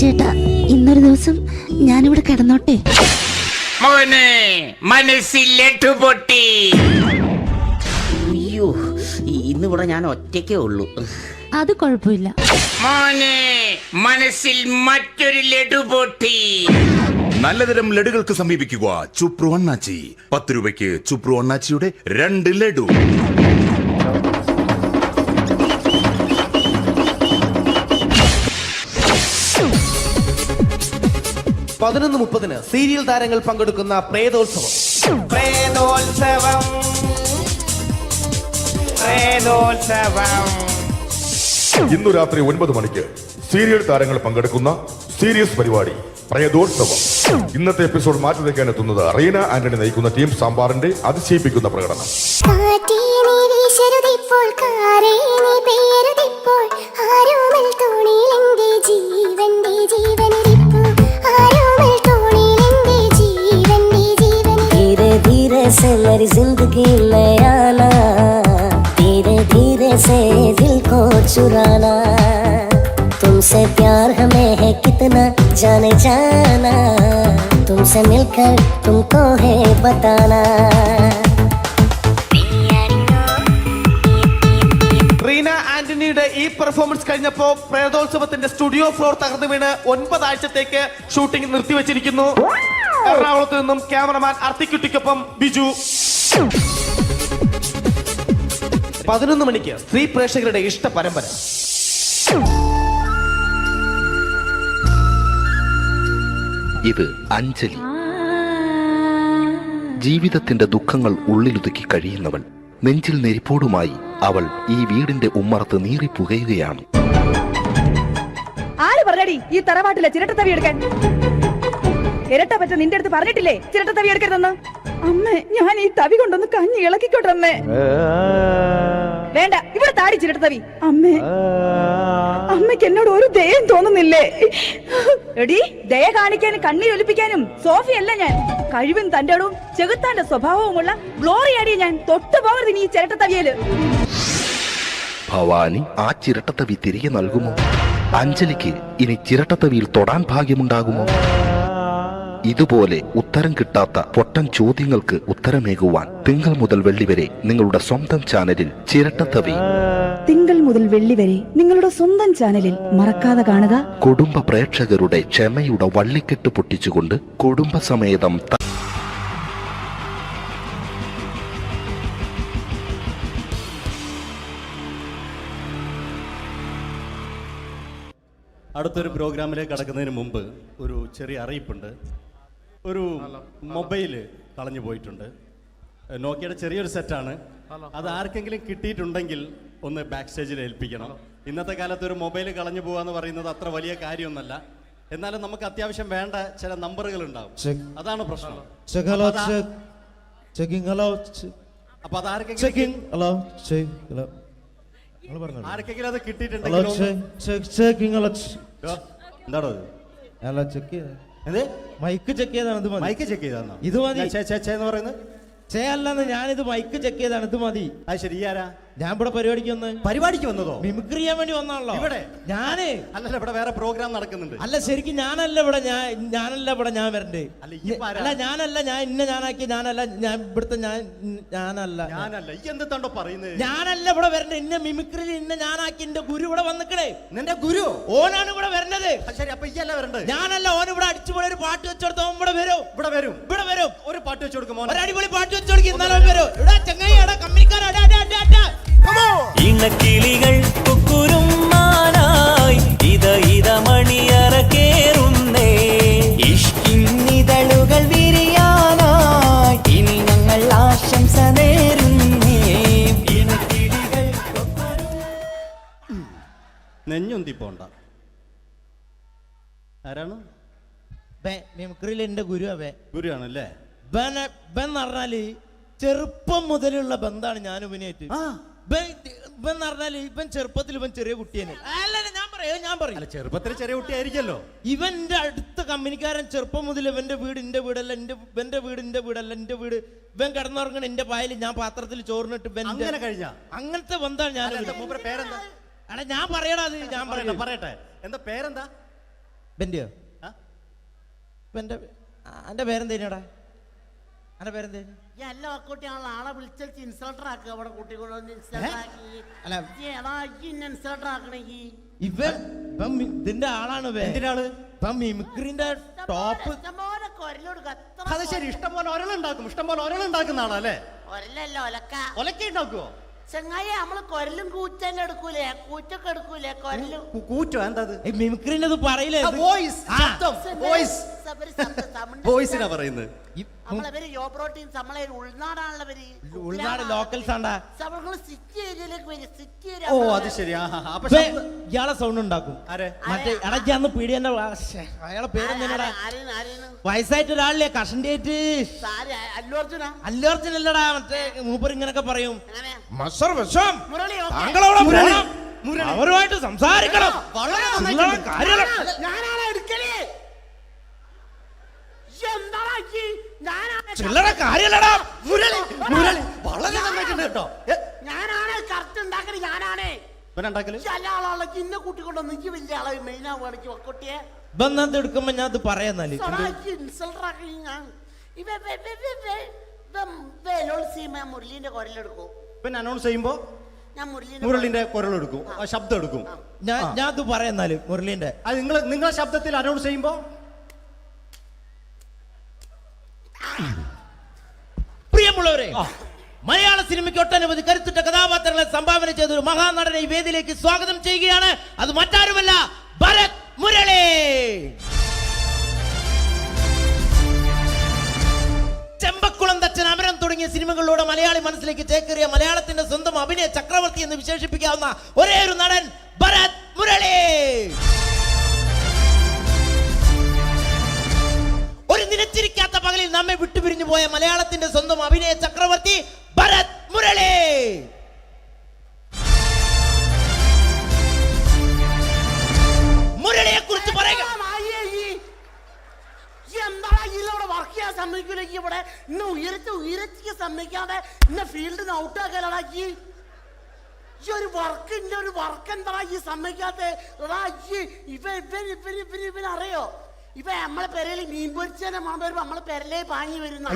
ചേട്ടാ, ഇന്നൊരു ദിവസം ഞാനിവിടെ കിടന്നോട്ടെ. മോനെ മനസ്സിലെട്ടു പൊട്ടി. അയ്യോ, ഇന്നിവിടെ ഞാൻ ഒറ്റയ്ക്കേ ഉള്ളൂ. അത് കുഴപ്പമില്ല. മോനെ മനസ്സിൽ മറ്റൊരു ലഡു പൊട്ടി. നല്ലതരം ലഡുകൾക്ക് സമീപിക്കുക ചുപ്രു അണ്ണാച്ചി. 10 രൂപയ്ക്ക് ചുപ്രു അണ്ണാച്ചിയുടെ 2 ലഡു. (11:30) സീരിയൽ താരങ്ങൾ പങ്കെടുക്കുന്ന പ്രേതോത്സവം. ഇന്നു രാത്രി 9 മണിക്ക് സീരിയൽ താരങ്ങൾ പങ്കെടുക്കുന്ന സീരിയസ് പരിപാടി പ്രേതോത്സവം. ഇന്നത്തെ എപ്പിസോഡ് മാറ്റി വയ്ക്കാൻ എത്തുന്നത് റീന ആന്റണി നയിക്കുന്ന ടീം സാമ്പാറിന്റെ അതിശയിപ്പിക്കുന്ന പ്രകടനം. जिंदगी में आना, धीरे धीरे से दिल को चुराना, तुमसे प्यार हमें है कितना जाने जाना, तुमसे मिलकर तुमको है बताना. റീന ആന്റണിയുടെ ഈ പെർഫോമൻസ് കഴിഞ്ഞപ്പോ പ്രേതോത്സവത്തിന്റെ സ്റ്റുഡിയോ ഫ്ലോർ തകർന്നു വീണ് 9 ആഴ്ചത്തേക്ക് ഷൂട്ടിംഗ് നിർത്തിവെച്ചിരിക്കുന്നു. എറണാകുളത്ത് നിന്നും ക്യാമറമാൻ അർത്തിക്കുട്ടിക്കൊപ്പം ബിജു. 11 മണിക്ക് സ്ത്രീ പ്രേക്ഷകരുടെ ഇഷ്ട പരമ്പര. ഇത് അഞ്ജലി. ജീവിതത്തിന്റെ ദുഃഖങ്ങൾ ഉള്ളിലൊതുക്കി കഴിയുന്നവൾ. നെഞ്ചിൽ നെരിപ്പോടുമായി അവൾ ഈ വീടിന്റെ ഉമ്മറത്ത് നീറി പുകയുകയാണ്. ആര് പറഞ്ഞടി ഈ തറവാട്ടിലെ ചിരട്ടത്തവി എടുക്കാൻ? ഇരട്ട പറ്റ നിന്റെ അടുത്ത് പറഞ്ഞിട്ടില്ലേ ചിരട്ടത്തവി എടുക്കരുതെന്ന്? അമ്മേ, ഞാൻ ഈ തവി കൊണ്ടൊന്ന് കഞ്ഞി ഇളക്കിക്കോട്ടെ അമ്മേ. വേണ്ട, ഇവിടെ താടി ചിരട്ടത്തവി. അമ്മേ, അമ്മയ്ക്ക് എന്നോട് ഒരു ദയം തോന്നുന്നില്ലേ? എടി, ദയ കാണിക്കാനും കണ്ണീരൊലിപ്പിക്കാനും സോഫിയല്ല ഞാൻ. കഴിവും തന്റെ ഇടവും ചെകുത്താന്റെ സ്വഭാവവുമുള്ള ഗ്ലോറി ആടിയ ഞാൻ. തൊട്ടു പോകരുത് നീ ചിരട്ടത്തവിയല്. ഭവാനി ആ ചിരട്ടത്തവി തിരികെ നൽകുമോ? അഞ്ജലിക്ക് ഇനി ചിരട്ടത്തവിയിൽ തൊടാൻ ഭാഗ്യമുണ്ടാകുമോ? ഇതുപോലെ ഉത്തരം കിട്ടാത്ത പൊട്ടൻ ചോദ്യങ്ങൾക്ക് ഉത്തരമേകുവാൻ തിങ്കൾ മുതൽ വെള്ളി വരെ നിങ്ങളുടെ സ്വന്തം ചാനലിൽ ചിരട്ടത്തവി. തിങ്കൾ മുതൽ വെള്ളി വരെ നിങ്ങളുടെ സ്വന്തം ചാനലിൽ മറക്കാതെ കാണുക. കുടുംബ പ്രേക്ഷകരുടെ ക്ഷമയുടെ വള്ളിക്കെട്ട് പൊട്ടിച്ചുകൊണ്ട് കുടുംബസമേതം അടുത്തൊരു പ്രോഗ്രാമിലേക്ക് കടക്കുന്നതിന് മുമ്പ് ഒരു ചെറിയ അറിയിപ്പുണ്ട്. ഒരു മൊബൈൽ കളഞ്ഞു പോയിട്ടുണ്ട്. നോക്കിയുടെ ചെറിയൊരു സെറ്റാണ്. അത് ആർക്കെങ്കിലും കിട്ടിയിട്ടുണ്ടെങ്കിൽ ഒന്ന് ബാക്ക് സ്റ്റേജിൽ ഏൽപ്പിക്കണം. ഇന്നത്തെ കാലത്ത് ഒരു മൊബൈൽ കളഞ്ഞു പോകുക എന്ന് പറയുന്നത് അത്ര വലിയ കാര്യമൊന്നുമല്ല. എന്നാലും നമുക്ക് അത്യാവശ്യം വേണ്ട ചില നമ്പറുകൾ ഉണ്ടാവും. അതാണ് പ്രശ്നം. അപ്പൊ അതാർക്കെങ്കിലും ആർക്കെങ്കിലും അത് കിട്ടിയിട്ടുണ്ടെങ്കിൽ എന്താണോ മൈക്ക് ചെക്ക് ചെയ്താണ്. മൈക്ക് ചെക്ക് ചെയ്താണോ? ഇത് മതി എന്ന് പറയുന്നത് അല്ലെന്ന് ഞാനിത് മൈക്ക് ചെക്ക് ചെയ്താണ്. ഇത് മതി. അത് ശരി. ആരാ? ഞാൻ ഇവിടെ പരിപാടിക്ക് വന്നതോ? മിമിക്രി ചെയ്യാൻ വേണ്ടി വന്നാണല്ലോ ഇവിടെ. ഞാന് അല്ലല്ല, ഇവിടെ വേറെ പ്രോഗ്രാം നടക്കുന്നുണ്ട്. അല്ല ശരിക്കും ഞാനല്ല ഇവിടെ. ഞാൻ വരണ്ടേ? അല്ല ഞാനല്ല. ഞാൻ ഞാനാക്കി. ഞാനല്ല. ഞാൻ ഇവിടുത്തെ ഞാനല്ല. എന്തെത്താണ്ടോ പറയുന്നത്? ഞാനല്ല ഇവിടെ വരണ്ടേ. ഇന്ന മിമിക്രിയിൽ ഞാനാക്കി. എന്റെ ഗുരു ഇവിടെ വന്നിക്കണേ. നിന്റെ ഗുരു? ഓനാണ് ഇവിടെ വരണത്. ശരി, അപ്പൊ ഈ അല്ല വരണ്ടേ? ഞാനല്ല. ഓൻ ഇവിടെ അടിച്ചുപോലെ ഒരു പാട്ട് വെച്ചെടുത്തോ. ഇവിടെ വരും. ഒരു പാട്ട് വെച്ചു കൊടുക്കും. ഒരു അടിപൊളി പാട്ട് വെച്ചോടുക്കും. ഇന്നാലും വരും. ഇവിടെ ചങ്ങായി കമ്പനിക്കാരാ. ഇണക്കിളികൾ കുക്കുരുമാനായി ഇത മണിയറ കേറുന്നേ. ഇഷ്കിന്നിതളുകൾ വിരിയാനായി ഇനി ഞങ്ങൾ ആശംസ നേരുന്നേ. ഇണക്കിളികൾ നെഞ്ഞുന്തി പോണ്ട. ആരാണ്? മിമിക്രിയിൽ എന്റെ ഗുരു. ഗുരുവാണല്ലേ? പറഞ്ഞാല് ചെറുപ്പം മുതലുള്ള ബന്ധാണ് ഞാൻ ഇവനായിട്ട്. ഇവൻ പറഞ്ഞാല് ഇവൻ ചെറുപ്പത്തിൽ ഇവൻ ചെറിയ കുട്ടിയാണ്. ഞാൻ പറയും ചെറുപ്പത്തിൽ ചെറിയ കുട്ടിയായിരിക്കല്ലോ. ഇവന്റെ അടുത്ത കമ്പനിക്കാരൻ ചെറുപ്പം മുതൽ ഇവന്റെ വീട് എന്റെ വീടല്ല. ഇവന്റെ വീട് എന്റെ വീടല്ല. എന്റെ വീട് ഇവൻ കിടന്നുറങ്ങണ എന്റെ പായല് ഞാൻ പാത്രത്തിൽ ചോറിനിട്ട് അങ്ങനത്തെ ബന്ധാണ് ഞാൻ. പേരെന്താ? അല്ല ഞാൻ പറയടാ. അത് ഞാൻ പറയട്ടെ. എന്താ പേരെന്താ? ബെന്റെയോ? എന്റെ പേരെന്തേനാടാ? എന്റെ പേരെന്തേനു? എല്ലാ കുട്ടിയാണല്ലോ ആളെ വിളിച്ചു ഇൻസൾട്ടർ ആക്കുക. അവിടെ കുട്ടികളൊന്ന് ഇൻസൾട്ടർ ആക്കണെങ്കി ഇതിന്റെ ആളാണ്. മിമിക്രിന്റെ ടോപ്പ്. അത് ശരി. ഇഷ്ടംപോലെ ഒരളുണ്ടാക്കും. ഇഷ്ടംപോലെ ഒരളുണ്ടാക്കുന്ന ആളല്ലേ? ഒരലല്ല, ഒലക്ക ഉണ്ടാക്കുവോ? ചെങ്ങായി നമ്മള് കൊരലും കൂറ്റല്ല എടുക്കൂലേ? കൂറ്റൊക്കെ എടുക്കൂലേ? കൊരലും കൂറ്റോ? എന്താ മിമിക്രിന്റെ പറയില്ലേ? വോയിസിനാ പറയുന്നത്. നമ്മളവര് യോപ്രോട്ടീൻ നമ്മളെ ഉൾനാടാണുള്ളവര്. ഉൾനാട് ലോക്കൽസ് ആണ്ടാ. സിറ്റി ഏരിയയിലേക്ക് വരും. City area. ഓ അത് ശരി. ഇയാളെ സൗണ്ട് ഉണ്ടാക്കും. മറ്റേ ഇടയ്ക്കാന്ന് പീടിയന്റെ അയാളെ പേരെന്താ? വയസ്സായിട്ട് ഒരാളില്ലേ? കഷന്റെ ആയിട്ട്. അല്ലു അർജുൻ അല്ലടാ. മറ്റേ മൂപ്പർ ഇങ്ങനൊക്കെ പറയും. അവരുമായിട്ട് സംസാരിക്കണം. ചില്ലറ കാര്യല്ലടാ. ഞാനാണ് കറക്റ്റ് ഉണ്ടാക്കല്. ഞാനാണ് ഇന്ന കൂട്ടിക്കൊണ്ടോ നിക്ക് വലിയ ആളെ മെയിൻ ആവുകയാണെങ്കിൽ ഒക്കൊട്ടിയെ ബന്ധം എടുക്കുമ്പോ ഞാൻ അത് പറയാന്നാല് മുരളീന്റെ കുരലെടുക്കും. പിന്നെ അനൗൺസ് ചെയ്യുമ്പോ ഞാൻ മുരളിന്റെ കുരലെടുക്കും, ശബ്ദം എടുക്കും. ഞാൻ അത് പറയാന്നാല് മുരളീന്റെ അത് നിങ്ങളെ ശബ്ദത്തിൽ അനൗൺസ് ചെയ്യുമ്പോ പ്രിയമുള്ളവരെ, മലയാള സിനിമയ്ക്ക് ഒട്ടനവധി കരുത്തുറ്റ കഥാപാത്രങ്ങളെ സംഭാവന ചെയ്ത ഒരു മഹാനടനെ ഈ വേദിയിലേക്ക് സ്വാഗതം ചെയ്യുകയാണ്. അത് മറ്റാരുമല്ല, ഭരത് മുരളി. ചെമ്പക്കുളം തച്ചൻ, അമരം തുടങ്ങിയ സിനിമകളിലൂടെ മലയാളി മനസ്സിലേക്ക് ചേക്കേറിയ മലയാളത്തിന്റെ സ്വന്തം അഭിനയ ചക്രവർത്തി എന്ന് വിശേഷിപ്പിക്കാവുന്ന ഒരേ ഒരു നടൻ ഭരത് മുരളി. ഒരു നിലച്ചിരിക്കാത്ത പകലിൽ നമ്മെ വിട്ടുപിരിഞ്ഞു പോയ മലയാളത്തിന്റെ സ്വന്തം അഭിനയ ചക്രവർത്തി ഭരത് മുരളി. മുരളിയെ കുറിച്ച് പറയുക. വർക്ക് ചെയ്യാൻ സമ്മതിക്കൂലേക്ക് ഇവിടെ ഇന്ന് ഉയരത്തിക്ക് സമ്മതിക്കാതെ ഇന്ന് ഫീൽഡിൽ നിന്ന് ഔട്ടാക്കലാക്കി. ഈ ഒരു വർക്ക് എന്താ ഈ സമ്മതിക്കാത്ത? ഇവനറിയോ? ഇപ്പൊ നമ്മളെ പെരയില് മീൻ പൊരിച്ചതിനെ മണം വരുമ്പോ നമ്മളെ പെരലേ പാഞ്ഞു വരുന്ന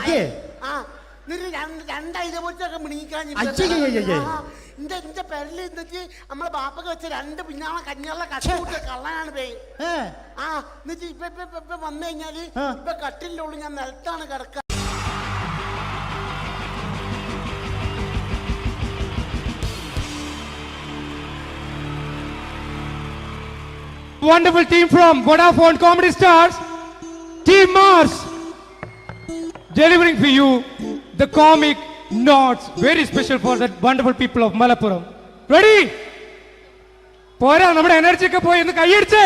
രണ്ടൈല പൊരിച്ചൊക്കെ മിണിക്കാൻ എന്റെ പെരല് എന്നിട്ട് നമ്മളെ ബാപ്പൊക്കെ വെച്ച രണ്ട് പിന്നാളെ കഞ്ഞാളെ കട്ടുകൂട്ട കള്ളനാണ് പേ. എന്നിട്ട് ഇപ്പൊ വന്നു കഴിഞ്ഞാല് ഇപ്പൊ കട്ടിലിന്റെ ഉള്ളിൽ ഞാൻ നിലത്താണ് കിടക്കുക. Wonderful team from Vodafone Comedy Stars, Team Mars, delivering for you the comic notes, very special for the wonderful people of Malappuram. Ready? Pora, nammade energy ke poi ennu kaiyadiche.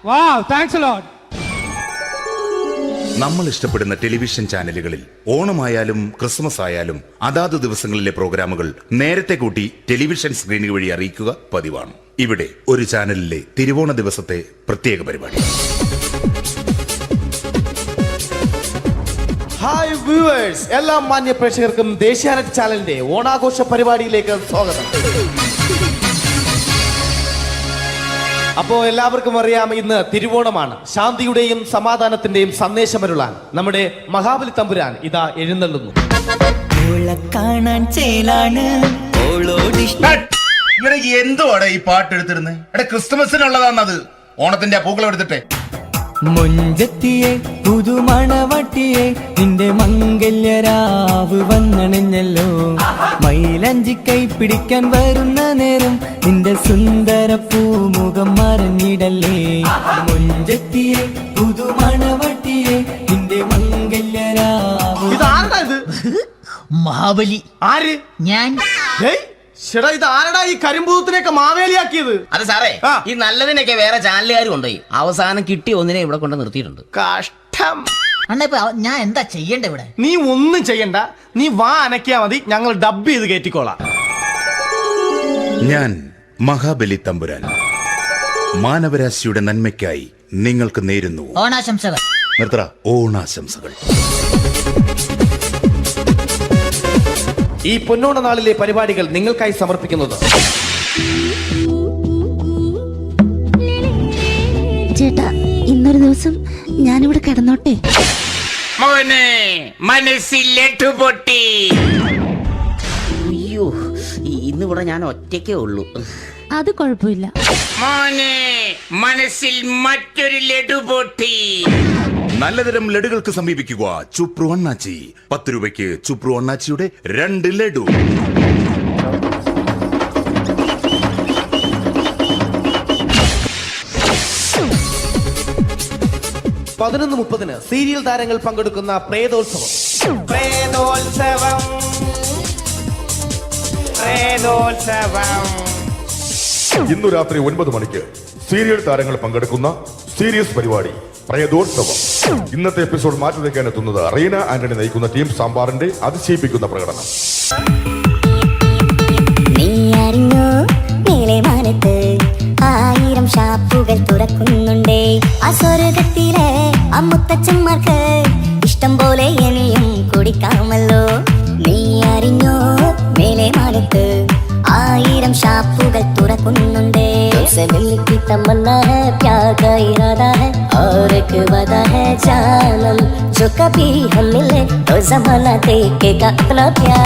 Wow, thanks a lot. നമ്മൾ ഇഷ്ടപ്പെടുന്ന television ചാനലുകളിൽ ഓണമായാലും Christmas ആയാലും അതാത് ദിവസങ്ങളിലെ പ്രോഗ്രാമുകൾ നേരത്തെ കൂട്ടി television സ്ക്രീനുകൾ വഴി അറിയിക്കുക പതിവാണ്. ഇവിടെ ഒരു ചാനലിലെ തിരുവോണ ദിവസത്തെ പ്രത്യേക പരിപാടി. ഹായ് വ്യൂവേഴ്സ്, എല്ലാ മാന്യ പ്രേക്ഷകർക്കും ദേശീയാനെറ്റ് ചാനലിന്റെ ഓണാഘോഷ പരിപാടിയിലേക്ക് സ്വാഗതം. അപ്പോ എല്ലാവർക്കും അറിയാം, ഇന്ന് തിരുവോണമാണ്. ശാന്തിയുടെയും സമാധാനത്തിന്റെയും സന്ദേശമരുളാൻ നമ്മുടെ മഹാബലി തമ്പുരാൻ ഇതാ എഴുന്നള്ളുന്നു. കാണാൻ ചേലാണ് എന്തുവാടെ ഈ പാട്ട് എടുത്തിരുന്നത്? ക്രിസ്തുമസിനുള്ളതാണത്. ഓണത്തിന്റെ പൂക്കളം എടുത്തിട്ടെ. മുഞ്ചത്തിയെ പുതുമണവട്ടിയെ നിന്റെ മംഗല്യരാവ് വന്നണിഞ്ഞല്ലോ. മൈലഞ്ചി കൈ പിടിക്കാൻ വരുന്ന നേരം നിന്റെ സുന്ദര പൂമുഖം മറഞ്ഞിടല്ലേ. മുഞ്ചത്തിയെ പുതുമണവട്ടിയെ നിന്റെ മംഗല്യരാവ്. ഇതാരടാ ഇത്? മഹാബലി. ആര്? ഞാൻ. ചേട്ടാ, ഇത് ആരടാ ഈ കരിമ്പൂത്തിനെയൊക്കെ മാവേലിയാക്കിയത്? അത് സാറേ, ഈ നല്ലതിനൊക്കെ വേറെ ചാനലുകാർ കൊണ്ടുപോയി അവസാനം കിട്ടി ഒന്നിനെ ഇവിടെ കൊണ്ട് നിർത്തിയിട്ടുണ്ട്. കഷ്ടം. അണ്ണ ഞാൻ എന്താ ചെയ്യണ്ട ഇവിടെ? നീ ഒന്നും ചെയ്യണ്ട, നീ വാ അനക്കിയാ മതി, ഞങ്ങൾ ഡബ് ചെയ്ത് കയറ്റിക്കോളാം. ഞാൻ മഹാബലി തമ്പുരാൻ മാനവരാശിയുടെ നന്മയ്ക്കായി നിങ്ങൾക്ക് നേരുന്നു ഓണാശംസകൾ. നിർത്തറ. ഓണാശംസകൾ. ഈ പൊന്നോണ നാളിലെ പരിപാടികൾ നിങ്ങൾക്കായി സമർപ്പിക്കുന്നത് ചേട്ടാ, ഇന്നൊരു ദിവസം ഞാനിവിടെ കിടന്നോട്ടെ. മോനെ മനസ്സിലെട്ടു പൊട്ടി. അയ്യോ, ഇന്നിവിടെ ഞാൻ ഒറ്റയ്ക്കേ ഉള്ളൂ. അത് കുഴപ്പമില്ല. മോനെ മനസ്സിൽ മറ്റൊരു ലഡു പൊട്ടി. നല്ലതരം ലഡുകൾക്ക് സമീപിക്കുക ചുപ്രു അണ്ണാച്ചി. 10 രൂപയ്ക്ക് ചുപ്രു അണ്ണാച്ചിയുടെ 2 ലഡു. (11:30) സീരിയൽ താരങ്ങൾ പങ്കെടുക്കുന്ന പ്രേതോത്സവം. ഇന്നു രാത്രി 9 മണിക്ക് സീരിയൽ താരങ്ങൾ പങ്കെടുക്കുന്ന സീരിയസ് പരിപാടി പ്രേതോത്സവം. ഇന്നത്തെ എപ്പിസോഡ് മാറ്റി വയ്ക്കാൻ എത്തുന്നത് റീന ആന്റണി നയിക്കുന്ന ടീം സാമ്പാറിന്റെ അതിശയിപ്പിക്കുന്ന പ്രകടനം. നീ അറിഞ്ഞോ, മേലെ മാനത്ത് 1000 ഷാപ്പുകൾ തുറക്കുന്നുണ്ടേ. ആ സ്വർഗത്തിലെ അമ്മുത്തച്ഛന്മാർക്ക് ഇഷ്ടം പോലെ ഇനിയും കുടിക്കാമല്ലോ. നീ അറിഞ്ഞോ, മേലെ മാനത്ത് 1000 ഷാപ്പുകൾ തുറക്കുന്നുണ്ടേ. मिलने की तमन्ना है, प्यार का इरादा है और एक वादा है जानम, जो कभी हम मिले तो जमाना देखेगा अपना प्यार.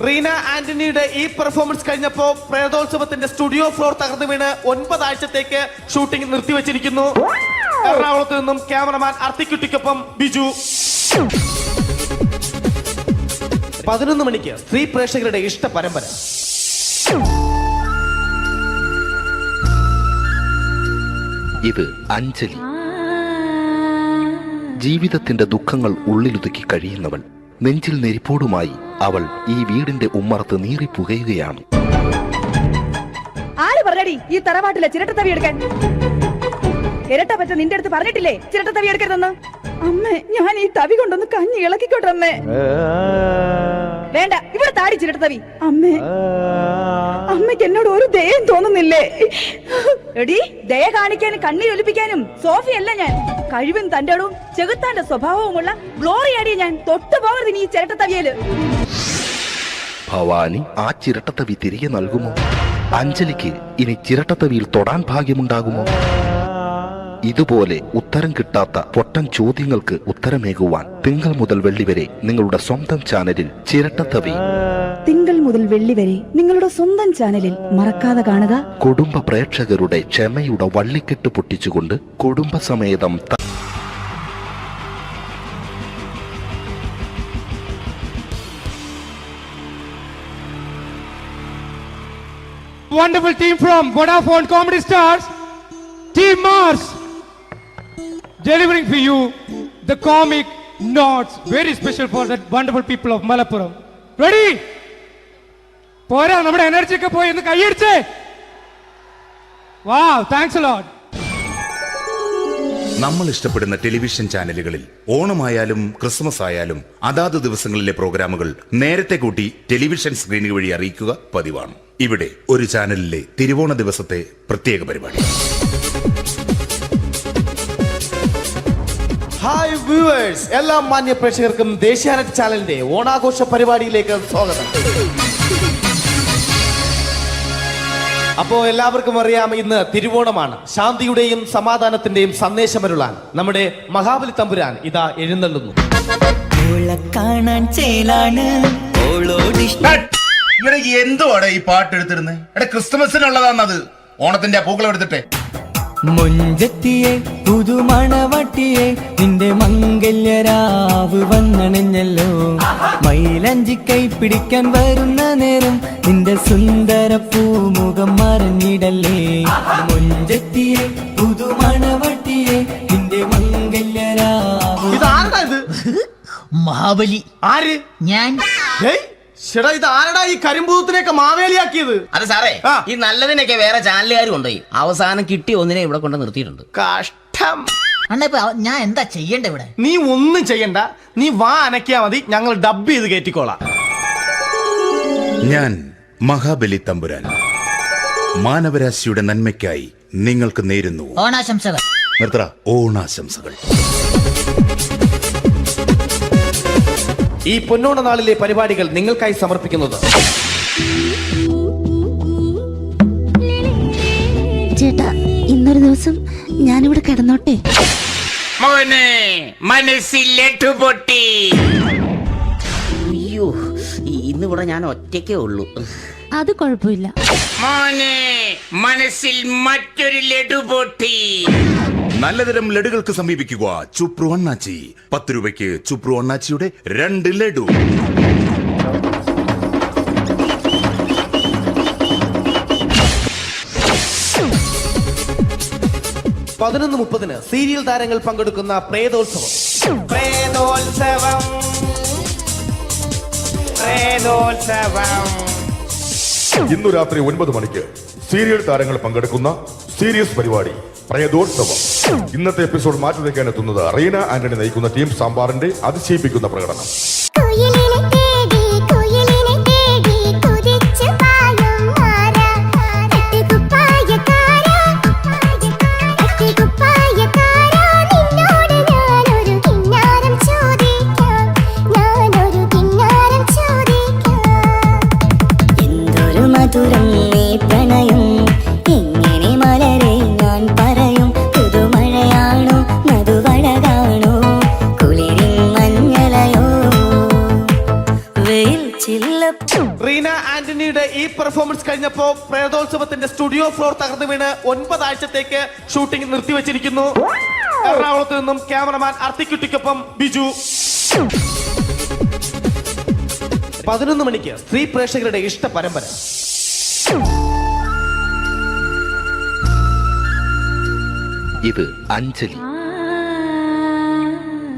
റീന ആന്റണിയുടെ ഈ പെർഫോമൻസ് കഴിഞ്ഞപ്പോ പ്രേതോത്സവത്തിന്റെ സ്റ്റുഡിയോ ഫ്ലോർ തകർന്നു വീണ് 9 ആഴ്ചത്തേക്ക് ഷൂട്ടിംഗ് നിർത്തിവെച്ചിരിക്കുന്നു. എറണാകുളത്ത് നിന്നും ക്യാമറമാൻ അർത്തിക്കുട്ടിക്കൊപ്പം ബിജു. 11 മണിക്ക് സ്ത്രീ പ്രേക്ഷകരുടെ ഇഷ്ട പരമ്പര. ഇത് അഞ്ജലി. ജീവിതത്തിന്റെ ദുഃഖങ്ങൾ ഉള്ളിലൊതുക്കി കഴിയുന്നവൾ. നെഞ്ചിൽ നെരിപ്പോടുമായി അവൾ ഈ വീടിന്റെ ഉമ്മറത്ത് നീറിപ്പുകയുകയാണ്. ആര് പറഞ്ഞടി ഈ തറവാട്ടിലെ ചിരട്ടത്തവി എടുക്കാൻ? ഇരട്ട പറ്റ നിന്റെ അടുത്ത് പറഞ്ഞിട്ടില്ലേ ചിരട്ടത്തവി എടുക്കരുതെന്ന്? അമ്മേ, ഞാൻ ഈ തവി കൊണ്ടൊന്ന് കഞ്ഞി ഇളക്കിക്കോട്ടെ അമ്മേ. വേണ്ട, ഇവിടെ താടി ചിരട്ടത്തവി. അമ്മേ, അമ്മയ്ക്ക് എന്നോട് ഒരു ദയം തോന്നുന്നില്ലേ? എടി, ദയ കാണിക്കാനും കണ്ണീരൊലിപ്പിക്കാനും സോഫിയല്ല ഞാൻ. കഴിവും തന്റെടും ചെകുത്താന്റെ സ്വഭാവവുമുള്ള ഗ്ലോറിയാടിയ ഞാൻ. തൊട്ടു പോകരുത് നീ ചിരട്ടത്തവിയല്. ഭവാനി ആ ചിരട്ടത്തവി തിരികെ നൽകുമോ? അഞ്ജലിക്ക് ഇനി ചിരട്ടത്തവിയിൽ തൊടാൻ ഭാഗ്യമുണ്ടാകുമോ? ഇതുപോലെ ഉത്തരം കിട്ടാത്ത പൊട്ടൻ ചോദ്യങ്ങൾക്ക് ഉത്തരമേകുവാൻ തിങ്കൾ മുതൽ വെള്ളി വരെ നിങ്ങളുടെ സ്വന്തം ചാനലിൽ ചിരട്ടത്തവി. തിങ്കൾ മുതൽ വെള്ളി വരെ നിങ്ങളുടെ സ്വന്തം ചാനലിൽ മറക്കാതെ കാണുക. കുടുംബ പ്രേക്ഷകരുടെ ക്ഷമയുടെ വള്ളിക്കെട്ട് പൊട്ടിച്ചുകൊണ്ട് കുടുംബസമേതം Wonderful team from Vodafone Comedy Stars, Team Mars, delivering for you the comic notes, very special for that wonderful people of Malappuram. Ready? പോരാ, നമ്മുടെ എനർജി ഒക്കെ പോയി ഒന്ന് കൈയടിച്ചേ. Wow, thanks a lot. നമ്മൾ ഇഷ്ടപ്പെടുന്ന ടെലിവിഷൻ ചാനലുകളിൽ ഓണമായാലും ക്രിസ്മസ് ആയാലും അതാത് ദിവസങ്ങളിലെ പ്രോഗ്രാമുകൾ നേരത്തെ കൂട്ടി ടെലിവിഷൻ സ്ക്രീനുകൾ വഴി അറിയിക്കുക പതിവാണ്. ഇവിടെ ഒരു ചാനലിലെ തിരുവോണ ദിവസത്തെ പ്രത്യേക പരിപാടി. ഹായ് വ്യൂവേഴ്സ്, എല്ലാ മാന്യ പ്രേക്ഷകർക്കും ദേശീയാനെറ്റ് ചാനലിന്റെ ഓണാഘോഷ പരിപാടിയിലേക്ക് സ്വാഗതം. അപ്പോ എല്ലാവർക്കും അറിയാം, ഇന്ന് തിരുവോണമാണ്. ശാന്തിയുടെയും സമാധാനത്തിന്റെയും സന്ദേശമരുളാൻ നമ്മുടെ മഹാബലി തമ്പുരാൻ ഇതാ എഴുന്നള്ളുന്നു. കാണാൻ ചേലാണ് എന്തുവാടെ ഈ പാട്ട് എടുത്തിരുന്നത്? എടാ, ക്രിസ്മസിനുള്ളതാണത്. ഓണത്തിന്റെ പൂക്കളം എടുത്തിട്ടെ. മുഞ്ചത്തിയെ പുതുമണവട്ടിയെ നിന്റെ മംഗല്യരാവ് വന്നണഞ്ഞല്ലോ. മൈലഞ്ചി കൈ പിടിക്കാൻ വരുന്ന നേരം നിന്റെ സുന്ദര പൂമുഖം മറഞ്ഞിടല്ലേ. മുഞ്ചത്തിയെ പുതുമണവട്ടിയെ നിന്റെ മംഗല്യരാവ്. ഇതാരടാ ഇത്? മഹാബലി. ആര്? ഞാൻ. ചേട്ടാ, ഇത് ആരടാ ഈ കരിമ്പൂത്തിനെയൊക്കെ മാവേലിയാക്കിയത്? അത് സാറേ, ഈ നല്ലതിനൊക്കെ വേറെ ചാനലുകാർ കൊണ്ടുപോയി അവസാനം കിട്ടി ഒന്നിനെ ഇവിടെ കൊണ്ട് നിർത്തിയിട്ടുണ്ട്. കഷ്ടം. അണ്ണ ഞാൻ എന്താ ചെയ്യണ്ട ഇവിടെ? നീ ഒന്നും ചെയ്യണ്ട, നീ വാ അനക്കിയാ മതി, ഞങ്ങൾ ഡബ് ചെയ്ത് കയറ്റിക്കോളാം. ഞാൻ മഹാബലി തമ്പുരാൻ മാനവരാശിയുടെ നന്മയ്ക്കായി നിങ്ങൾക്ക് നേരുന്നു ഓണാശംസകൾ. നിർത്തറ, ഓണാശംസകൾ. ഈ പൊന്നോണ നാളിലെ പരിപാടികൾ നിങ്ങൾക്കായി സമർപ്പിക്കുന്നത് ചേട്ടാ, ഇന്നൊരു ദിവസം ഞാനിവിടെ കിടന്നോട്ടെ? മോനെ മനസ്സിലെട്ടു പൊട്ടി. അയ്യോ, ഇന്നിവിടെ ഞാൻ ഒറ്റയ്ക്കേ ഉള്ളൂ. അത് കുഴപ്പമില്ല. മോനെ മനസ്സിൽ മറ്റൊരു ലഡു പൊട്ടി. നല്ലതരം ലഡുകൾക്ക് സമീപിക്കുക ചുപ്രു അണ്ണാച്ചി. 10 രൂപയ്ക്ക് ചുപ്രു അണ്ണാച്ചിയുടെ 2 ലഡു. (11:30) സീരിയൽ താരങ്ങൾ പങ്കെടുക്കുന്ന പ്രേതോത്സവം. പ്രേതോത്സവം, പ്രേതോത്സവം. ഇന്നു രാത്രി 9 മണിക്ക് സീരിയൽ താരങ്ങൾ പങ്കെടുക്കുന്ന സീരിയസ് പരിപാടി പ്രേതോത്സവം. ഇന്നത്തെ എപ്പിസോഡ് മാറ്റി വയ്ക്കാൻ എത്തുന്നത് റീന ആന്റണി നയിക്കുന്ന ടീം സാമ്പാറിന്റെ അതിശയിപ്പിക്കുന്ന പ്രകടനം. മധുരം നീ പ്രണയം എങ്ങനെ മലരെ ഞാൻ പറയും. പുതുമഴയാണോ മധുവഴകാണോ കുളിരിൻ മഞ്ഞളയോ വെയിൽ ചില്ലപ്പൂ. റീന ആന്റണിയുടെ ഈ പെർഫോമൻസ് കഴിഞ്ഞപ്പോ പ്രേതോത്സവത്തിന്റെ സ്റ്റുഡിയോ ഫ്ലോർ തകർന്നു വീണ് 9 ആഴ്ചത്തേക്ക് ഷൂട്ടിംഗ് നിർത്തിവെച്ചിരിക്കുന്നു. എറണാകുളത്ത് നിന്നും ക്യാമറമാൻ അർത്തിക്കുട്ടിക്കൊപ്പം ബിജു. 11 മണിക്ക് സ്ത്രീ പ്രേക്ഷകരുടെ ഇഷ്ട പരമ്പര. ഇത് അഞ്ജലി.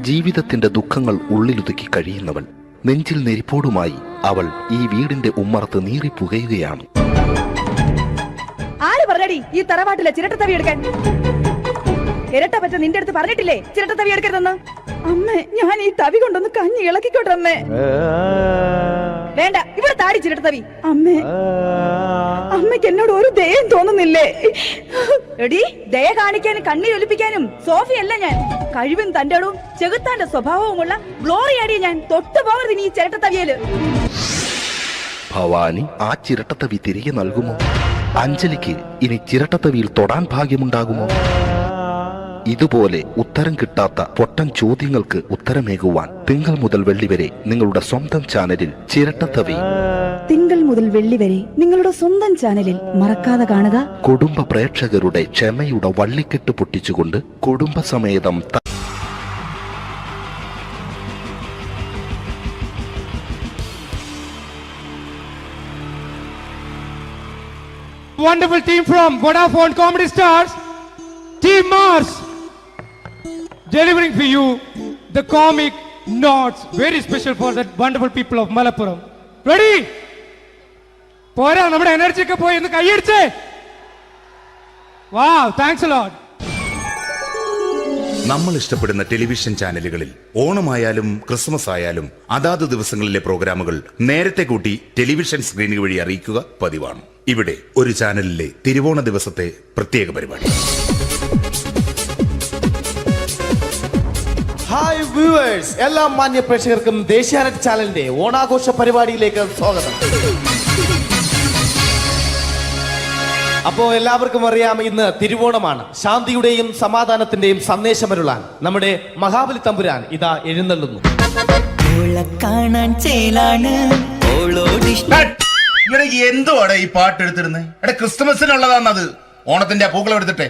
ജീവിതത്തിന്റെ ദുഃഖങ്ങൾ ഉള്ളിലൊതുക്കി കഴിയുന്നവൾ. നെഞ്ചിൽ നെരിപ്പോടുമായി അവൾ ഈ വീടിന്റെ ഉമ്മറത്ത് നീറി പുകയുകയാണ്. ആര് പറഞ്ഞടി ഈ തറവാട്ടിലെ ചിരട്ട തവി എടുക്കാൻ? ഇരട്ട പറ്റ നിന്റെ അടുത്ത് പറഞ്ഞിട്ടില്ലേ ചിരട്ട തവി എടുക്കരുതെന്ന്? അമ്മേ, ഞാൻ ഈ തവി കൊണ്ടൊന്ന് കഞ്ഞി ഇളക്കിക്കോട്ടെ അമ്മേ. വേണ്ട, ഇവിടെ താടി ചിരട്ട തവി. അമ്മേ, അമ്മയ്ക്ക് എന്നോട് ഒരു ദയം തോന്നുന്നില്ലേ? എടി, ദയ കാണിക്കാനും കണ്ണീരൊലിപ്പിക്കാനും സോഫിയല്ല ഞാൻ. കഴിവും തന്റെടും ചെകുത്താന്റെ സ്വഭാവവുമുള്ള ഗ്ലോറിയാടിയ ഞാൻ. തൊട്ടു പോകരുത് നീ ചിരട്ട തവിയല്. ഭവാനി ആ ചിരട്ടത്തവി തിരികെ നൽകുമോ? അഞ്ജലിക്ക് ഇനി ചിരട്ടത്തവിയിൽ തൊടാൻ ഭാഗ്യമുണ്ടാകുമോ? ഇതുപോലെ ഉത്തരം കിട്ടാത്ത പൊട്ടൻ ചോദ്യങ്ങൾക്ക് ഉത്തരമേകുവാൻ തിങ്കൾ മുതൽ വെള്ളി വരെ നിങ്ങളുടെ സ്വന്തം ചാനലിൽ ചിരട്ടത്തവി. തിങ്കൾ മുതൽ വെള്ളി വരെ നിങ്ങളുടെ സ്വന്തം ചാനലിൽ മറക്കാതെ കാണുക. കുടുംബ പ്രേക്ഷകരുടെ ക്ഷമയുടെ വള്ളിക്കെട്ട് പൊട്ടിച്ചുകൊണ്ട് കുടുംബസമേതം Wonderful team from Vodafone Comedy Stars, Team Mars, delivering for you the comic notes, very special for the wonderful people of Malappuram. Ready? പോരാ, നമ്മുടെ എനർജി ഒക്കെ പോയി ഒന്ന് കൈയടിച്ചേ. Wow, thanks a lot. നമ്മൾ ഇഷ്ടപ്പെടുന്ന ടെലിവിഷൻ ചാനലുകളിൽ ഓണമായാലും ക്രിസ്മസ് ആയാലും അതാത് ദിവസങ്ങളിലെ പ്രോഗ്രാമുകൾ നേരത്തെ കൂട്ടി ടെലിവിഷൻ സ്ക്രീനുകൾ വഴി അറിയിക്കുക പതിവാണ്. ഇവിടെ ഒരു ചാനലിലെ തിരുവോണ ദിവസത്തെ പ്രത്യേക പരിപാടി. ഹായ് വ്യൂവേഴ്സ്, എല്ലാ മാന്യ പ്രേക്ഷകർക്കും ദേശീയാനെറ്റ് ചാനലിന്റെ ഓണാഘോഷ പരിപാടിയിലേക്ക് സ്വാഗതം. അപ്പോ എല്ലാവർക്കും അറിയാം, ഇന്ന് തിരുവോണമാണ്. ശാന്തിയുടെയും സമാധാനത്തിന്റെയും സന്ദേശമരുളാൻ നമ്മുടെ മഹാബലി തമ്പുരാൻ ഇതാ എഴുന്നള്ളുന്നു. കാണാൻ ചേലാണ് എന്തുവാടെ ഈ പാട്ട് എടുത്തിരുന്നത്? എടാ, ക്രിസ്മസിനുള്ളതാണത്. ഓണത്തിന്റെ പൂക്കളം എടുത്തിട്ടെ.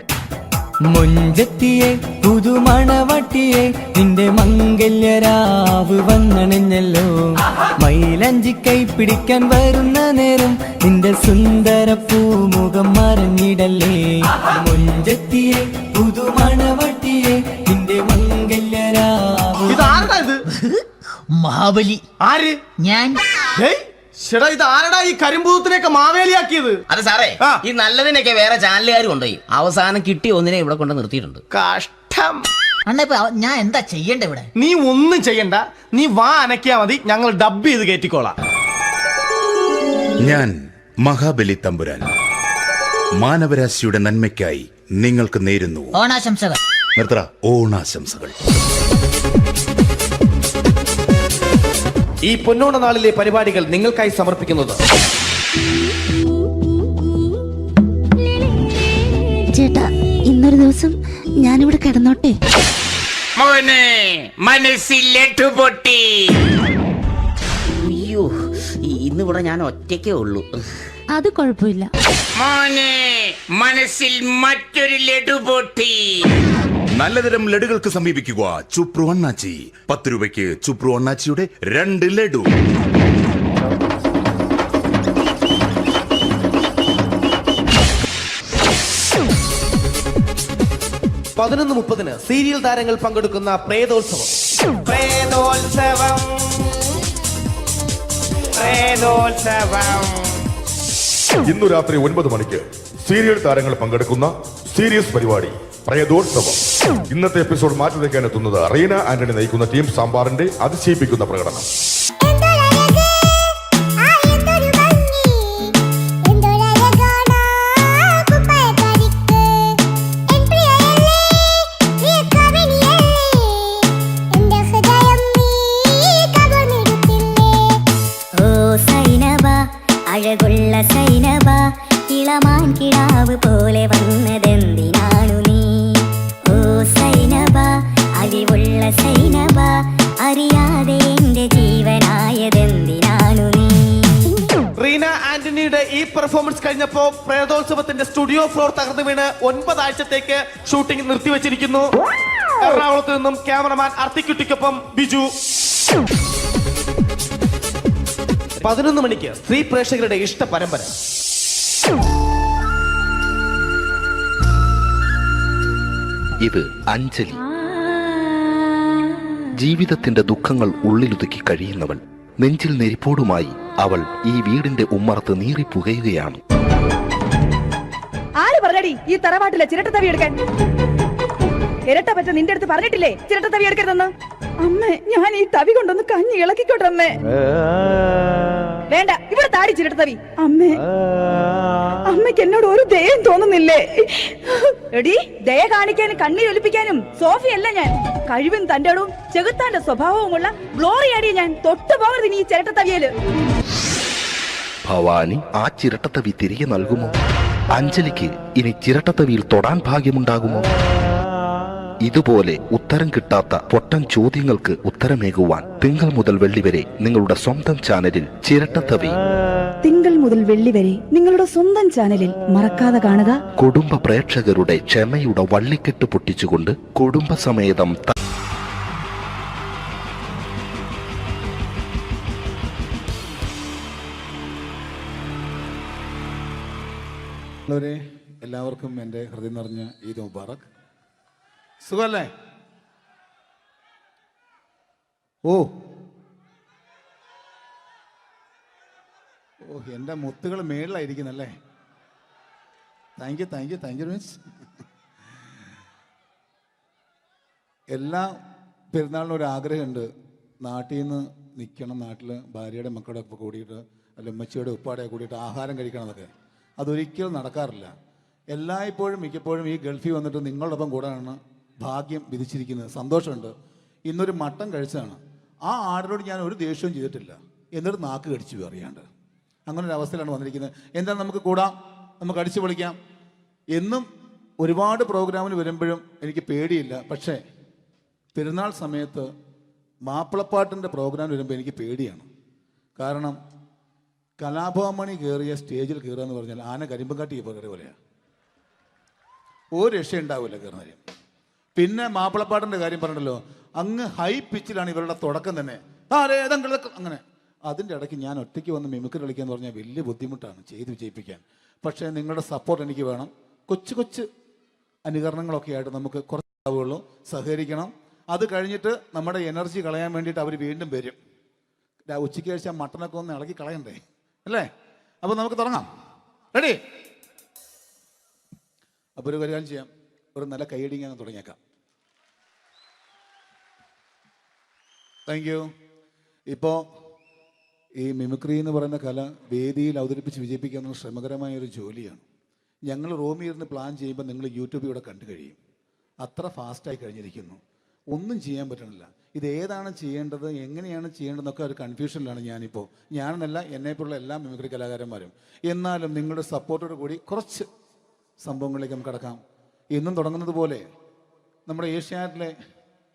മുഞ്ചത്തിയെ പുതുമണവട്ടിയെ നിന്റെ മംഗല്യരാവ് വന്നണഞ്ഞല്ലോ. മൈലഞ്ചി കൈ പിടിക്കാൻ വരുന്ന നേരം നിന്റെ സുന്ദര പൂമുഖം മറഞ്ഞിടല്ലേ. മുഞ്ചത്തിയെ പുതുമണവട്ടിയെ നിന്റെ മംഗല്യരാവ്. ഇതാരടാ? മഹാബലി. ആര്? ഞാൻ. ചേട്ടാ, ഇത് ആരടാ ഈ കരിമ്പൂത്തിനെയൊക്കെ മാവേലിയാക്കിയത്? അത് സാറേ, ഈ നല്ലതിനൊക്കെ വേറെ ചാനലുകാർ കൊണ്ടുപോയി അവസാനം കിട്ടി ഒന്നിനെ ഇവിടെ കൊണ്ട് നിർത്തിയിട്ടുണ്ട്. കഷ്ടം. ഞാൻ എന്താ ചെയ്യണ്ട ഇവിടെ? നീ ഒന്നും ചെയ്യണ്ട, നീ വാ അനക്കിയാ മതി, ഞങ്ങൾ ഡബ് ചെയ്ത് കയറ്റിക്കോളാം. ഞാൻ മഹാബലി തമ്പുരാൻ മാനവരാശിയുടെ നന്മയ്ക്കായി നിങ്ങൾക്ക് നേരുന്നു ഓണാശംസകൾ. നിർത്തറ. ഓണാശംസകൾ. ഈ പൊന്നോണ നാളിലെ പരിപാടികൾ നിങ്ങൾക്കായി സമർപ്പിക്കുന്നത് ചേട്ടാ, ഇന്നൊരു ദിവസം ഞാനിവിടെ കിടന്നോട്ടെ? മോനെ മനസ്സിലെട്ടു പൊട്ടി. അയ്യോ, ഇന്നിവിടെ ഞാൻ ഒറ്റയ്ക്കേ ഉള്ളൂ. അത് കുഴപ്പമില്ല. മോനെ മനസ്സിൽ മറ്റൊരു ലഡു പൊട്ടി. നല്ലതരം ലഡുകൾക്ക് സമീപിക്കുക ചുപ്രു അണ്ണാച്ചി. 10 രൂപയ്ക്ക് ചുപ്രു അണ്ണാച്ചിയുടെ 2 ലഡു. $11:30 സീരിയൽ താരങ്ങൾ പങ്കെടുക്കുന്ന പ്രേതോത്സവം. ഇന്നു രാത്രി 9 മണിക്ക് സീരിയൽ താരങ്ങൾ പങ്കെടുക്കുന്ന സീരിയസ് പരിപാടി പ്രേതോത്സവം. ഇന്നത്തെ എപ്പിസോഡ് മാറ്റി വയ്ക്കാൻ എത്തുന്നത് റീന ആന്റണി നയിക്കുന്ന ടീം സാമ്പാറിന്റെ അതിശയിപ്പിക്കുന്ന പ്രകടനം. അഴകുള്ള സൈനബ, ഇളമാൻ കിടാവ് പോലെ വന്നതെന്തിനാണു നീ? ഓ സൈനബ, അലിവുള്ള സൈനബ, അറിയാതെ എന്റെ ജീവനായതെന്തിനാണു നീ? റീന ആന്റണിയുടെ ഈ പെർഫോമൻസ് കഴിഞ്ഞപ്പോ പ്രേതോത്സവത്തിന്റെ സ്റ്റുഡിയോ ഫ്ലോർ തകർന്നു വീണ് 9 ആഴ്ചത്തേക്ക് ഷൂട്ടിംഗ് നിർത്തിവെച്ചിരിക്കുന്നു. എറണാകുളത്ത് നിന്നും ക്യാമറമാൻ അർത്തിക്കുട്ടിക്കൊപ്പം ബിജു. 11 മണിക്ക് സ്ത്രീ പ്രേക്ഷകരുടെ ഇഷ്ട പരമ്പര. ഇത് അഞ്ജലി. ജീവിതത്തിന്റെ ദുഃഖങ്ങൾ ഉള്ളിലൊതുക്കി കഴിയുന്നവൾ. നെഞ്ചിൽ നെരിപ്പോടുമായി അവൾ ഈ വീടിന്റെ ഉമ്മറത്ത് നീറിപ്പുകയുകയാണ്. ആര് പറഞ്ഞടി ഈ തറവാട്ടിലെ ചിരട്ടത്തവി എടുക്കാൻ? ഇരട്ട പറ്റ നിന്റെ അടുത്ത് പറഞ്ഞിട്ടില്ലേ ചിരട്ടത്തവി എടുക്കരുതെന്ന്? അമ്മേ, ഞാൻ ഈ തവി കൊണ്ടൊന്ന് കഞ്ഞി ഇളക്കിക്കോട്ടെ അമ്മേ. വേണ്ട, ഇവിടെ താടി ചിരട്ടത്തവി. അമ്മേ, അമ്മയ്ക്ക് എന്നോട് ഒരു ദയം തോന്നുന്നില്ലേ? എടി, ദയ കാണിക്കാനും കണ്ണീരൊലിപ്പിക്കാനും സോഫിയല്ല ഞാൻ. കഴിവും തന്റെ ഇടവും ചെകുത്താന്റെ സ്വഭാവവുമുള്ള ഗ്ലോറി ആടിയ ഞാൻ. തൊട്ടു പോകരുത് ഈ ചിരട്ടത്തവിയല്. ഭവാനി ആ ചിരട്ടത്തവി തിരികെ നൽകുമോ? അഞ്ജലിക്ക് ഇനി ചിരട്ടത്തവിയിൽ തൊടാൻ ഭാഗ്യമുണ്ടാകുമോ? ഇതുപോലെ ഉത്തരം കിട്ടാത്ത പൊട്ടൻ ചോദ്യങ്ങൾക്ക് ഉത്തരമേകുവാൻ തിങ്കൾ മുതൽ വെള്ളി വരെ നിങ്ങളുടെ സ്വന്തം ചാനലിൽ ചിരട്ടത്തവി. തിങ്കൾ മുതൽ വെള്ളി വരെ നിങ്ങളുടെ സ്വന്തം ചാനലിൽ മറക്കാതെ കാണുക. കുടുംബ പ്രേക്ഷകരുടെ ക്ഷമയുടെ വള്ളിക്കെട്ട് പൊട്ടിച്ചുകൊണ്ട് കുടുംബസമേതം എല്ലാവർക്കും എൻ്റെ ഹൃദയം നിറഞ്ഞ ഈദ് മുബാറക്. സുഖല്ലേ? ഓ ഓ എൻ്റെ മുത്തുകൾ മേളിലായിരിക്കുന്നല്ലേ. Thank you miss. എല്ലാ പെരുന്നാളിനും ഒരു ആഗ്രഹമുണ്ട്, നാട്ടിൽ നിന്ന് നിൽക്കണം, നാട്ടിൽ ഭാര്യയുടെ മക്കളുടെ ഒക്കെ കൂടിയിട്ട് അല്ല ഉമ്മച്ചിയുടെ ഉപ്പാടെ കൂടിയിട്ട് ആഹാരം കഴിക്കണം എന്നൊക്കെ. അതൊരിക്കലും നടക്കാറില്ല. എല്ലായ്പ്പോഴും മിക്കപ്പോഴും ഈ ഗൾഫിൽ വന്നിട്ട് നിങ്ങളോടൊപ്പം കൂടാനാണ് ഭാഗ്യം വിധിച്ചിരിക്കുന്നത്. സന്തോഷമുണ്ട്. ഇന്നൊരു മട്ടൻ കഴിച്ചതാണ്. ആ ആടിനോട് ഞാൻ ഒരു ദേഷ്യവും ചെയ്തിട്ടില്ല, എന്നിട്ട് നാക്ക് കടിച്ചു അറിയാണ്ട്. അങ്ങനെ ഒരു അവസ്ഥയിലാണ് വന്നിരിക്കുന്നത്. എന്താണ്, നമുക്ക് കൂടാം, നമുക്ക് അടിച്ചു പൊളിക്കാം. എന്നും ഒരുപാട് പ്രോഗ്രാമിന് വരുമ്പോഴും എനിക്ക് പേടിയില്ല. പക്ഷേ പെരുന്നാൾ സമയത്ത് മാപ്പിളപ്പാട്ടിൻ്റെ പ്രോഗ്രാം വരുമ്പോൾ എനിക്ക് പേടിയാണ്. കാരണം കലാഭവമണി കയറിയ സ്റ്റേജിൽ കയറുക എന്ന് പറഞ്ഞാൽ ആന കരിമ്പം കാട്ടി കയറിയ പോലെയാണ്. ഒരു രക്ഷയുണ്ടാവില്ല കയറുന്നതിന്. പിന്നെ മാപ്പിളപ്പാട്ടിൻ്റെ കാര്യം പറഞ്ഞല്ലോ, അങ്ങ് ഹൈ പിച്ചിലാണ് ഇവരുടെ തുടക്കം തന്നെ. അങ്ങനെ അതിൻ്റെ ഇടയ്ക്ക് ഞാൻ ഒറ്റയ്ക്ക് വന്ന് മിമിക്രി കളിക്കുക എന്ന് പറഞ്ഞാൽ വലിയ ബുദ്ധിമുട്ടാണ് ചെയ്ത് വിജയിപ്പിക്കാൻ. പക്ഷേ നിങ്ങളുടെ സപ്പോർട്ട് എനിക്ക് വേണം. കൊച്ചു കൊച്ചു അനുകരണങ്ങളൊക്കെ ആയിട്ട് നമുക്ക് കുറച്ചാവുള്ളൂ, സഹകരിക്കണം. അത് കഴിഞ്ഞിട്ട് നമ്മുടെ എനർജി കളയാൻ വേണ്ടിയിട്ട് അവർ വീണ്ടും വരും. ഉച്ചയ്ക്ക് കഴിച്ചാൽ മട്ടനൊക്കെ ഒന്ന് ഇളക്കി കളയണ്ടേ അല്ലേ? അപ്പോൾ നമുക്ക് തുടങ്ങാം. റെഡി? അപ്പോൾ ഒരു കാര്യം ചെയ്യാം, ഒരു നല്ല കൈയടിങ്ങ് അങ്ങ് തുടങ്ങിയേക്കാം. Thank you. ഇപ്പോൾ ഈ മിമിക്രി എന്ന് പറയുന്ന കല വേദിയിൽ അവതരിപ്പിച്ച് വിജയിപ്പിക്കുക എന്നത് ശ്രമകരമായ ഒരു ജോലിയാണ്. ഞങ്ങൾ റൂമിൽ ഇരുന്ന് പ്ലാൻ ചെയ്യുമ്പോൾ നിങ്ങൾ യൂട്യൂബിലൂടെ കണ്ടു കഴിയും. അത്ര ഫാസ്റ്റായി കഴിഞ്ഞിരിക്കുന്നു, ഒന്നും ചെയ്യാൻ പറ്റണില്ല. ഇത് ഏതാണ് ചെയ്യേണ്ടത്, എങ്ങനെയാണ് ചെയ്യേണ്ടതെന്നൊക്കെ ഒരു കൺഫ്യൂഷനിലാണ് ഞാനിപ്പോൾ. ഞാനെന്നല്ല, എന്നെപ്പോലുള്ള എല്ലാ മിമിക്രി കലാകാരന്മാരും. എന്നാലും നിങ്ങളുടെ സപ്പോർട്ടോട് കൂടി കുറച്ച് സംഭവങ്ങളിലേക്ക് നമുക്ക് കടക്കാം. എന്നും തുടങ്ങുന്നത് പോലെ നമ്മുടെ ഏഷ്യാനെറ്റിലെ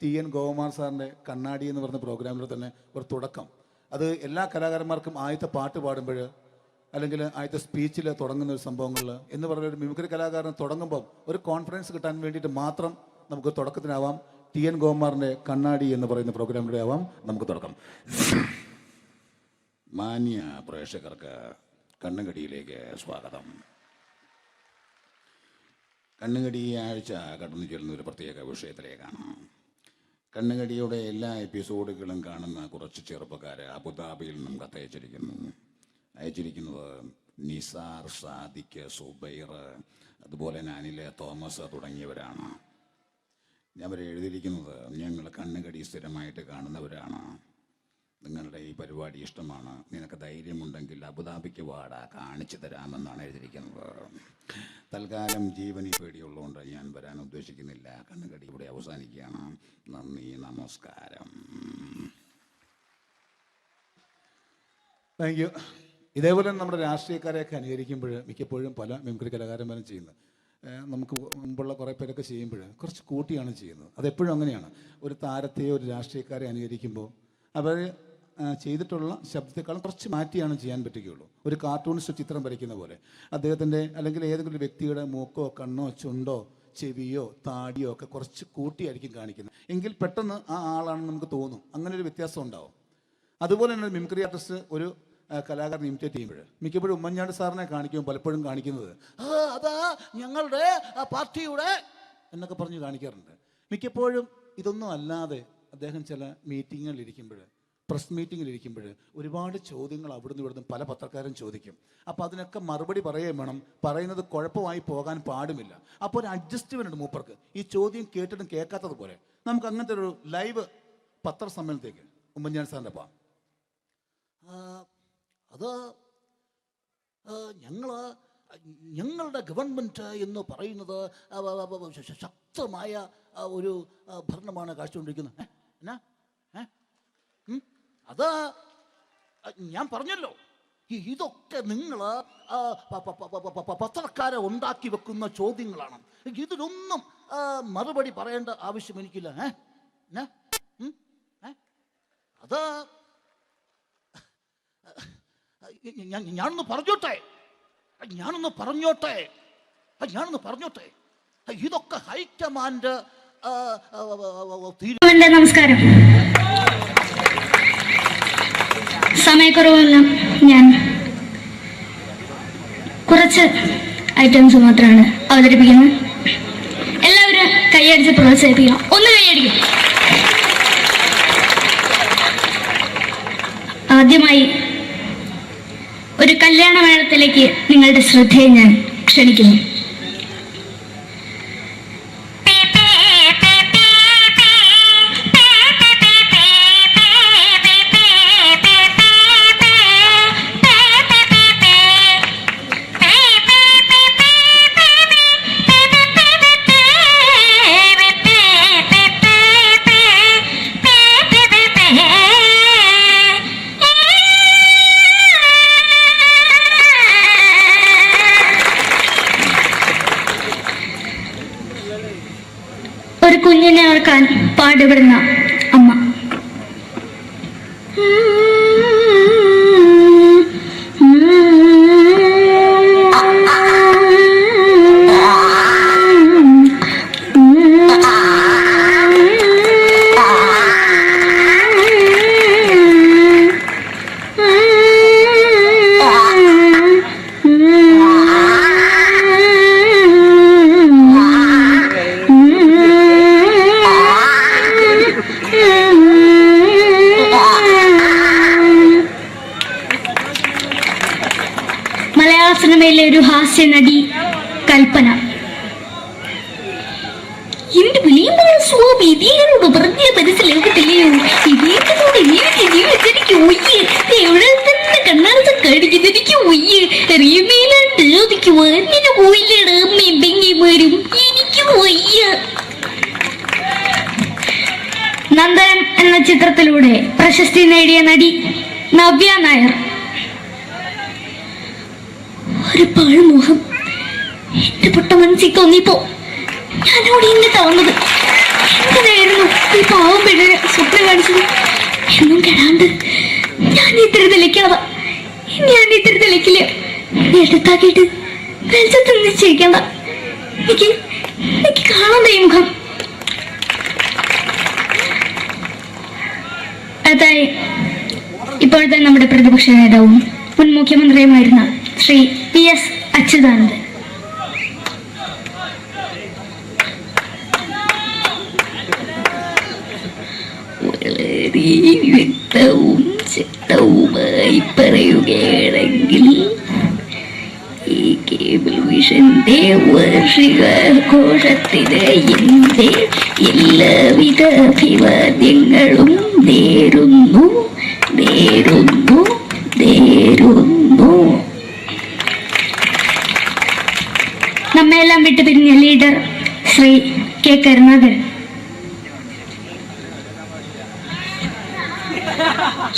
TN ഗോപകുമാർ സാറിൻ്റെ കണ്ണാടി എന്ന് പറഞ്ഞ പ്രോഗ്രാമിൽ തന്നെ ഒരു തുടക്കം. അത് എല്ലാ കലാകാരന്മാർക്കും ആദ്യത്തെ പാട്ട് പാടുമ്പോൾ അല്ലെങ്കിൽ ആദ്യത്തെ സ്പീച്ചിൽ തുടങ്ങുന്ന ഒരു സംഭവങ്ങളിൽ എന്ന് പറഞ്ഞ ഒരു മിമിക്രി കലാകാരൻ തുടങ്ങുമ്പം ഒരു കോൺഫിഡൻസ് കിട്ടാൻ വേണ്ടിയിട്ട് മാത്രം നമുക്ക് തുടക്കത്തിനാവാം. TN ഗോപകുമാറിൻ്റെ കണ്ണാടി എന്ന് പറയുന്ന പ്രോഗ്രാമിലൂടെ ആവാം നമുക്ക് തുടക്കം. മാന്യ പ്രേക്ഷകർക്ക് കണ്ണുകടിയിലേക്ക് സ്വാഗതം. കണ്ണുകടി ഈ ആഴ്ച കടന്നു ചെല്ലുന്ന ഒരു പ്രത്യേക വിഷയത്തിലേക്കാണ്. കണ്ണുകടിയുടെ എല്ലാ എപ്പിസോഡുകളും കാണുന്ന കുറച്ച് ചെറുപ്പക്കാർ അബുദാബിയിൽ നിന്നും കത്തയച്ചിരിക്കുന്നു. അയച്ചിരിക്കുന്നത് നിസാർ, സാദിഖ്, സുബൈർ, അതുപോലെ നാനിലെ തോമസ് തുടങ്ങിയവരാണ്. അവർ എഴുതിയിരിക്കുന്നത്, ഞങ്ങൾ കണ്ണുകടി സ്ഥിരമായിട്ട് കാണുന്നവരാണ്, നിങ്ങളുടെ ഈ പരിപാടി ഇഷ്ടമാണ്, നിനക്ക് ധൈര്യമുണ്ടെങ്കിൽ അബുദാബിക്ക് വാടാ, കാണിച്ചു തരാമെന്നാണ് എഴുതിയിരിക്കുന്നത്. തൽക്കാലം ജീവനി പേടിയുള്ളതുകൊണ്ട് ഞാൻ വരാൻ ഉദ്ദേശിക്കുന്നില്ല. കണ്ണുകടി ഇവിടെ അവസാനിക്കുകയാണ്. നന്ദി, നമസ്കാരം. Thank you. ഇതേപോലെ നമ്മുടെ രാഷ്ട്രീയക്കാരെയൊക്കെ അനുകരിക്കുമ്പോൾ മിക്കപ്പോഴും പല മിമിക്രി കലാകാരന്മാരും ചെയ്യുന്നത്, നമുക്ക് മുമ്പുള്ള കുറേ പേരൊക്കെ ചെയ്യുമ്പോൾ കുറച്ച് കൂട്ടിയാണ് ചെയ്യുന്നത്. അതെപ്പോഴും അങ്ങനെയാണ്. ഒരു താരത്തെയോ ഒരു രാഷ്ട്രീയക്കാരെ അനുകരിക്കുമ്പോൾ അവർ ചെയ്തിട്ടുള്ള ശബ്ദത്തെക്കാളും കുറച്ച് മാറ്റിയാണ് ചെയ്യാൻ പറ്റുകയുള്ളൂ. ഒരു കാർട്ടൂണിസ്റ്റ് ചിത്രം വരയ്ക്കുന്ന പോലെ അദ്ദേഹത്തിൻ്റെ അല്ലെങ്കിൽ ഏതെങ്കിലും ഒരു വ്യക്തിയുടെ മൂക്കോ കണ്ണോ ചുണ്ടോ ചെവിയോ താടിയോ ഒക്കെ കുറച്ച് കൂട്ടിയായിരിക്കും കാണിക്കുന്നത്. എങ്കിൽ പെട്ടെന്ന് ആ ആളാണെന്ന് നമുക്ക് തോന്നും. അങ്ങനെ ഒരു വ്യത്യാസം ഉണ്ടാവും. അതുപോലെ തന്നെ ഒരു മിമിക്രി ആർട്ടിസ്റ്റ് ഒരു കലാകാരൻ ഇമിറ്റേറ്റ് ചെയ്യുമ്പോൾ മിക്കപ്പോഴും ഉമ്മൻചാണ്ടി സാറിനെ കാണിക്കുമ്പോൾ പലപ്പോഴും കാണിക്കുന്നത് അതാ ഞങ്ങളുടെ പാർട്ടിയുടെ എന്നൊക്കെ പറഞ്ഞ് കാണിക്കാറുണ്ട്. മിക്കപ്പോഴും ഇതൊന്നും അല്ലാതെ അദ്ദേഹം ചില മീറ്റിങ്ങുകളിലിരിക്കുമ്പോൾ, പ്രസ് മീറ്റിങ്ങിലിരിക്കുമ്പോൾ ഒരുപാട് ചോദ്യങ്ങൾ അവിടുന്ന് ഇവിടുന്ന് പല പത്രക്കാരും ചോദിക്കും. അപ്പോൾ അതിനൊക്കെ മറുപടി പറയുകയും വേണം. പറയുന്നത് കുഴപ്പമായി പോകാൻ പാടുമില്ല. അപ്പോൾ ഒരു അഡ്ജസ്റ്റ്മെൻ്റ് മൂപ്പർക്ക് ഈ ചോദ്യം കേട്ടിട്ടും കേൾക്കാത്തതുപോലെ. നമുക്ക് അങ്ങനത്തെ ഒരു ലൈവ് പത്രസമ്മേളനത്തേക്ക് ഉമ്മൻചാണ്ടി സാറിൻ്റെ പോവാം. അത് ഞങ്ങളുടെ ഗവൺമെൻറ് എന്ന് പറയുന്നത് ശക്തമായ ഒരു ഭരണമാണ് കാഴ്ചകൊണ്ടിരിക്കുന്നത്. എന്നാ അത് ഞാൻ പറഞ്ഞല്ലോ, ഇതൊക്കെ നിങ്ങൾ പത്രക്കാരെ ഉണ്ടാക്കി വെക്കുന്ന ചോദ്യങ്ങളാണ്. ഇതിലൊന്നും മറുപടി പറയേണ്ട ആവശ്യം എനിക്കില്ല. അത് ഞാനൊന്ന് പറഞ്ഞോട്ടെ ഇതൊക്കെ ഹൈക്കമാൻഡ്. നമസ്കാരം. സമയക്കുറവല്ല, ഞാൻ കുറച്ച് ഐറ്റംസ് മാത്രമാണ് അവതരിപ്പിക്കുന്നത്. എല്ലാവരും കൈയടിച്ച് പ്രോത്സാഹിപ്പിക്കണം. ഒന്ന് കൈയടിക്കും. ആദ്യമായി ഒരു കല്യാണ മേളത്തിലേക്ക് നിങ്ങളുടെ ശ്രദ്ധയെ ഞാൻ ക്ഷണിക്കുന്നു. ഒരു കുഞ്ഞിനെ ഓർക്കാൻ പാടുപെടുന്ന അമ്മ. മലയാള സിനിമയിലെ ഒരു ഹാസ്യ നടി കൽപ്പന. എന്റെ വിളിയുമ്പോൾ സ്വാമി ഇതിനോട് പറഞ്ഞ മനസ്സിലാകത്തില്ലയോ? ഇതേക്കോട് ജീവിച്ചെനിക്ക് ഒയ്യ്, എവിടെ തന്നെ കണ്ണാർത്ത കാണിക്കുന്നത് എനിക്ക് ഒയ്യ്. അറിയുമേലാണ്ട് എനിക്ക് വന്നിന് പോയില്ലേടാ അമ്മയും എനിക്ക് ഒയ്യ. നന്ദനം എന്ന ചിത്രത്തിലൂടെ പ്രശസ്തി നേടിയ നടി നവ്യ നായർ. ഒരു പാഴ്മോഹം എന്റെ പൊട്ട മനസ്സിൽ തോന്നിയപ്പോ ഞാനവിടെ ഇന്നിട്ടാ വന്നത്. എന്തിനായിരുന്നു ഈ പാവം പെണ്ണിനെ സ്വപ്നം കാണിച്ചത്? എന്നും കെടാണ്ട് ഞാൻ ഇത്തിരി തെളിക്കാതെ എടുത്താക്കിയിട്ട് വെളിച്ചത്ത് നിശ്ചയിക്കണ്ട. എനിക്ക് കാണാൻ ഈ മുഖം. അതായി ഇപ്പോഴത്തെ നമ്മുടെ പ്രതിപക്ഷ നേതാവും മുൻ മുഖ്യമന്ത്രിയുമായിരുന്ന ശ്രീ PS അച്യുതാനന്ദൻ. വളരെ വ്യക്തവും ശക്തവുമായി പറയുകയാണെങ്കിൽ ഈ കേബിൾ വിഷന്റെ വാർഷികാഘോഷത്തിന് എന്റെ എല്ലാവിധ അഭിവാദ്യങ്ങളും നേരുന്നു. നമ്മയെല്ലാം വിട്ടുപിരിഞ്ഞ ലീഡർ ശ്രീ K. കരുണാകരൻ.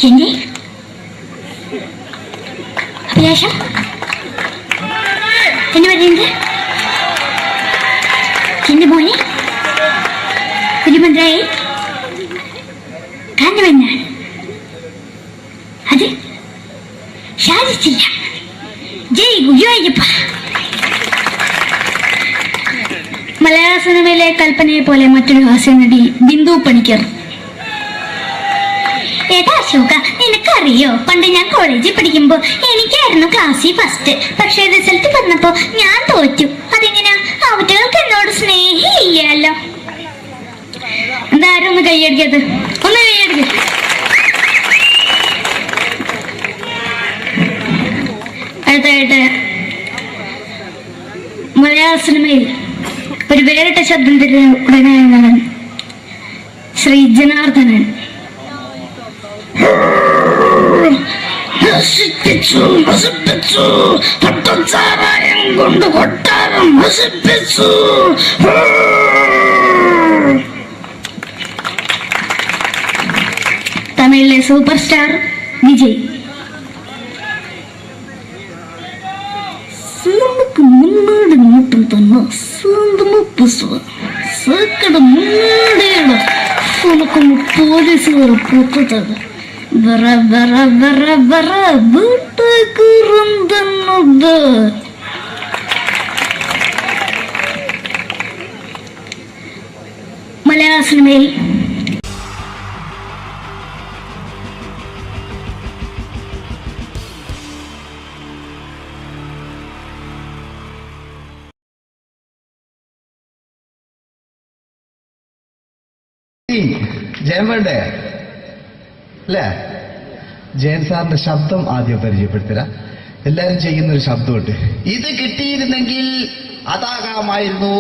എന്നെ അഭിലാഷം എന്നെ പറയുന്നത് എന്റെ മോനെ കുഞ്ഞുമന്ത്രായി കാഞ്ഞവന്നാണ്. അത് സാധിച്ചില്ല. ജയ് ഗുരുവായൂരപ്പ. മലയാള സിനിമയിലെ കൽപ്പനയെ പോലെ മറ്റൊരു ഹാസ്യ നടി ബിന്ദു പണിക്കർ. ഏട്ടാ അശോക, നിനക്കറിയോ പണ്ട് ഞാൻ കോളേജിൽ പഠിക്കുമ്പോ എനിക്കായിരുന്നു ക്ലാസ്സിൽ ഫസ്റ്റ്. പക്ഷെ റിസൾട്ട് വന്നപ്പോ ഞാൻ തോറ്റു. അതെങ്ങനെയാ? അവറ്റകൾക്ക് എന്നോട് സ്നേഹമില്ലല്ലോ. എന്താരും ഒന്ന് കൈയടിക്കത്? ഒന്ന് കൈയടിക്ക. അടുത്തായിട്ട് മലയാള സിനിമയിൽ ഒരു വേറിട്ട ശബ്ദത്തിന്റെ ഉടനായാണ് ശ്രീ ജനാർദ്ദനൻ. പട്ടച്ചാരായം കൊണ്ട് കൊട്ടാരം നശിപ്പിച്ചു. തമിഴിലെ സൂപ്പർ സ്റ്റാർ വിജയ്. നമുക്ക് മുന്നാടി നോട്ടം തന്നെ സ്വന്തമോ പുസ്തക സക്കട മുന്നാടിയാണ് ഉനക്കൊന്ന് പോലീസുകാർ പൊത്തത് വറ വറ വറ വറ വീട്ടുകുറുന്നത്. മലയാള സിനിമയിൽ ജയൻ വേണ്ടേ അല്ലേ? ജയൻ സാറിന്റെ ശബ്ദം ആദ്യം പരിചയപ്പെടുത്തരാ. എല്ലാരും ചെയ്യുന്നൊരു ശബ്ദമുണ്ട്. ഇത് കിട്ടിയിരുന്നെങ്കിൽ അതാകാമായിരുന്നു.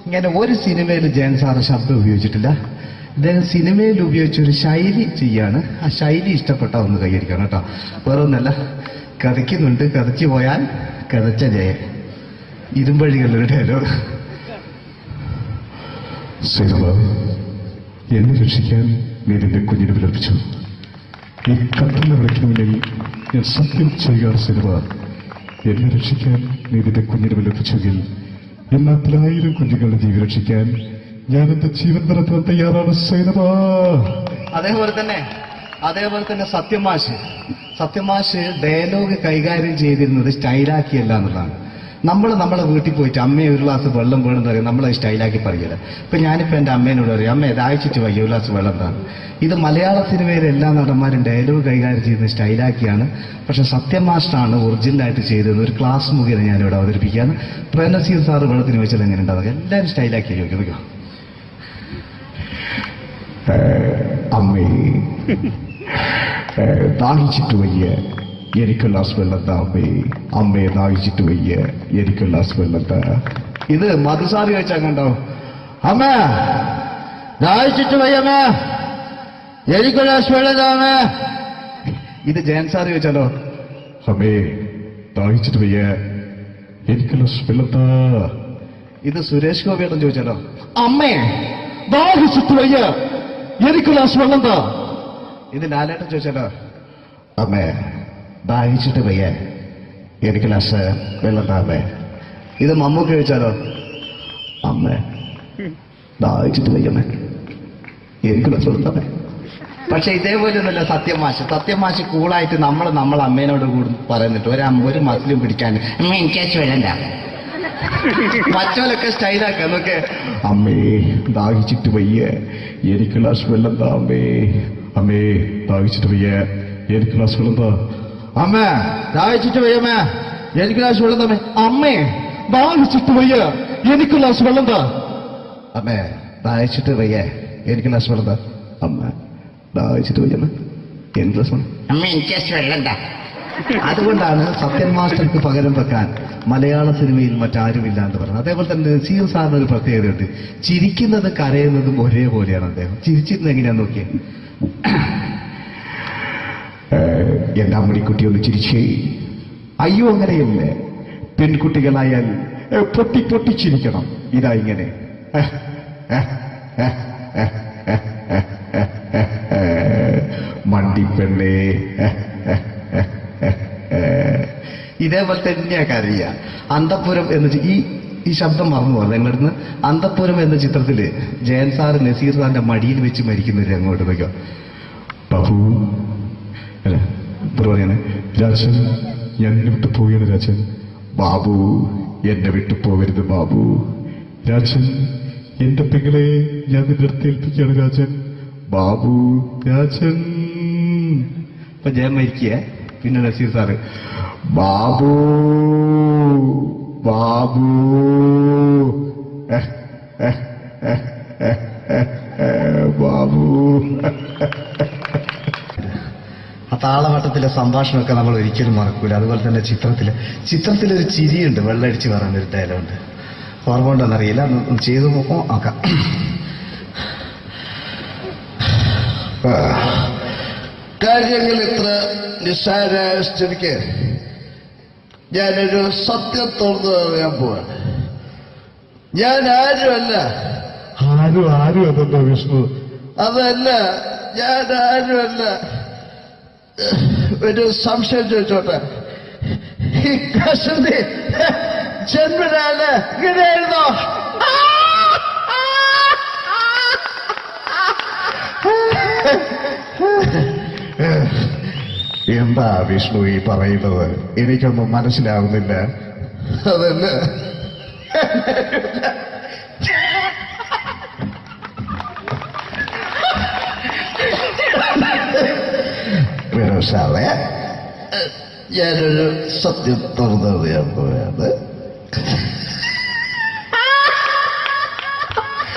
ഇങ്ങനെ ഒരു സിനിമയിൽ ജയൻ സാറ് ശബ്ദം ഉപയോഗിച്ചിട്ടില്ല. ഇദ്ദേഹം സിനിമയിൽ ഉപയോഗിച്ചൊരു ശൈലി ചെയ്യാണ്. ആ ശൈലി ഇഷ്ടപ്പെട്ട ഒന്ന് കൈയടിക്കണം കേട്ടോ. വേറെ ഒന്നല്ല, കഥയ്ക്കുന്നുണ്ട്. കഥച്ചു പോയാൽ കഥച്ച ജയൻ. ഇരുമ്പഴികളുടെ ഡയലോഗ്. എന്നെ രക്ഷിക്കാൻ നീ നിന്റെ കുഞ്ഞിനെ വിലപിച്ചു. ഈ കത്തുന്ന വിളക്കിന് മുന്നിൽ ഞാൻ സത്യം ചെയ്യുക സിനിമ. എന്നെ രക്ഷിക്കാൻ നീ നിന്റെ കുഞ്ഞിനെ വിലപിച്ചെങ്കിൽ ഈ 40,000 കുഞ്ഞുങ്ങളുടെ ജീവൻ രക്ഷിക്കാൻ ഞാൻ എന്റെ ജീവൻ നടത്താൻ തയ്യാറാണ് സൈനബ. അതേപോലെ തന്നെ സത്യമാഷ് ഡയലോഗ് കൈകാര്യം ചെയ്തിരുന്നത് സ്റ്റൈലാക്കിയല്ല എന്നുള്ളതാണ്. നമ്മളെ വീട്ടിൽ പോയിട്ട് അമ്മയെ ഒരു ഗ്ലാസ് വെള്ളം വേണമെന്ന് പറയും, നമ്മളത് സ്റ്റൈലാക്കി പറയില്ല. ഇപ്പൊ ഞാനിപ്പോ എന്റെ അമ്മേനോട് പറയും, അമ്മ ദാഹിച്ചിട്ട് വയ്യ ഒരു ഗ്ലാസ് വെള്ളം എന്താണ്. ഇത് മലയാള സിനിമയിലെ എല്ലാ നടന്മാരും ഡയലോഗ് കൈകാര്യം ചെയ്യുന്നത് സ്റ്റൈലാക്കിയാണ്. പക്ഷെ സത്യമാഷ്ടാണ് ഒറിജിനലായിട്ട് ചെയ്തത്. ഒരു ക്ലാസ് മുഖേന ഞാനിവിടെ അവതരിപ്പിക്കുകയാണ്. പ്രേംനസീർ സാറ് വെള്ളത്തിന് വെച്ചാൽ എങ്ങനെ ഉണ്ടാവുക? എല്ലാവരും സ്റ്റൈലാക്കി ചോദിക്കുക. അമ്മേ ദാഹിച്ചിട്ട് വയ്യ എനിക്ക് ഗ്ലാസ് വെള്ളം താ അമ്മേ. അമ്മയെ ദാഹിച്ചിട്ട് വയ്യ എനിക്ക് ഗ്ലാസ് വെള്ളം താ. ഇത് മധുസാർ ചോദിച്ചാൽ കണ്ടോ? അമ്മ ദാഹിച്ചിട്ട് വയ്യമ്മ എനിക്ക് ഗ്ലാസ് വെള്ളം താ അമ്മ. ഇത് ജയൻ സാർ ചോദിച്ചാലോ? അമ്മേ ദാഹിച്ചിട്ട് വയ്യ എനിക്ക് ഗ്ലാസ് വെള്ളം താ. ഇത് സുരേഷ് ഗോപിയേട്ടൻ ചോദിച്ചാലോ? അമ്മേ ദാഹിച്ചിട്ട് വയ്യ എനിക്ക് ഗ്ലാസ് വെള്ളം താ. ഇത് ലാലേട്ടൻ ചോദിച്ചാലോ? അമ്മേ ദാഹിച്ചിട്ട് വയ്യ എനിക്ക് ഗ്ലാസ് വെള്ളം താ അമ്മേ. ഇത് മമ്മൂക്ക് ചോദിച്ചാലോ? അമ്മേ ദാഹിച്ചിട്ട് വയ്യമ്മേ എനിക്ക് ഗ്ലാസ് വെള്ളം താ അമ്മേ. പക്ഷെ ഇതേപോലെ ഒന്നല്ല സത്യമാഷ് കൂളായിട്ട് നമ്മളെ അമ്മേനോട് കൂടി പറയുന്നിട്ട് ഒരു മസിലും പിടിക്കാൻ അമ്മ എനിക്ക് വേണ്ട. മറ്റോലൊക്കെ സ്റ്റൈലാക്കാം എന്നൊക്കെ. അമ്മേ ദാഹിച്ചിട്ട് വയ്യ എനിക്ക് ഗ്ലാസ് വെള്ളം താ അമ്മേ. അമ്മേ ദാഹിച്ചിട്ട് വയ്യ എനിക്ക് ഗ്ലാസ് വെള്ളം താ. അമ്മ ദാഹിച്ചിട്ട് വയ്യമ്മ എനിക്ക് ഗ്ലാസ് വെള്ളം താ. അമ്മേ ദാഹിച്ചിട്ട് വയ്യ എനിക്ക് ഗ്ലാസ് വെള്ളം താ. അമ്മേ ദാഹിച്ചിട്ട് വയ്യ എനിക്ക് ഗ്ലാസ് വെള്ളം താ. അമ്മ ദാഹിച്ചിട്ട് വയ്യമ്മ എനിക്ക് ഗ്ലാസ് വെള്ളം. അമ്മ എനിക്ക് വെള്ളം താ. അതുകൊണ്ടാണ് സത്യൻ മാസ്റ്റർക്ക് പകരം വെക്കാൻ മലയാള സിനിമയിൽ മറ്റാരുമില്ല എന്ന് പറയുന്നത്. അതേപോലെ തന്നെ നസീർ സാറിന് ഒരു പ്രത്യേകതയുണ്ട്. ചിരിക്കുന്നത് കരയുന്നതും ഒരേപോലെയാണ് അദ്ദേഹം. ചിരിച്ചിരുന്നത് എങ്ങനെയാന്ന് നോക്കിയേ. എന്റെ അമ്മടിക്കുട്ടി ഒന്ന് ചിരിച്ചേ. അയ്യോ അങ്ങനെയല്ലേ, പെൺകുട്ടികളായാൽ പൊട്ടി ചിരിക്കണം. ഇതാ ഇങ്ങനെ മണ്ടിപ്പെണ്ണേ. ഇതേപോലെ തന്നെയാ കരയ. അന്തപ്പുരം എന്ന് ഈ ശബ്ദം മറന്നു പോലെ നിങ്ങളടുന്ന്. അന്തപ്പുരം എന്ന ചിത്രത്തില് ജയൻ സാറ് നസീർ സാറിന്റെ മടിയിൽ വെച്ച് മരിക്കുന്നവര് അങ്ങോട്ട് വയ്ക്കോ. ബാബു അല്ല പറയാനെ രാജൻ ഞാൻ എന്നെ വിട്ടു പോവുകയാണ് രാജൻ. ബാബു എന്നെ വിട്ടു പോകരുത് ബാബു. രാജൻ എന്റെ പെങ്ങളെ ഞാൻ നിന്റെ അടുത്ത് ഏൽപ്പിക്കുകയാണ് രാജൻ. ബാബു രാജൻ. ഇപ്പൊ ജയൻ മരിക്കുക. പിന്നെ നസീർ സാറ് ബാബു ബാബു ബാബു. ആ താളവട്ടത്തിലെ സംഭാഷണമൊക്കെ നമ്മൾ ഒരിക്കലും മറക്കൂല. അതുപോലെ തന്നെ ചിത്രത്തിലൊരു ചിരിയുണ്ട്, വെള്ളടിച്ച് പറയാൻ ഒരു ഡയലോഗുണ്ട്. ഓർമ്മ ഉണ്ടോന്നറിയില്ല, ചെയ്തു നോക്കാം. കാര്യങ്ങൾ ഇത്ര നിസ്സാരമായ സ്ഥിതിക്ക് ഞാനൊരു സത്യം തുറന്നു പറയാൻ പോവാണ്. ഞാൻ ആരുമല്ല. ആരും അതല്ല വിഷ്ണു. അതല്ല, ഞാൻ ആരുമല്ല. ഒരു സംശയം ചോദിച്ചോട്ടെ, ഈ കസന്തി ജന്മനാണ് ഇങ്ങനെയായിരുന്നോ? എന്താ വിഷ്ണു ഈ പറയുന്നത്? എനിക്കൊന്നും മനസ്സിലാവുന്നില്ല. അതല്ല, ഞാനൊരു സത്യം തുറന്നു പറയാൻ പോയത്.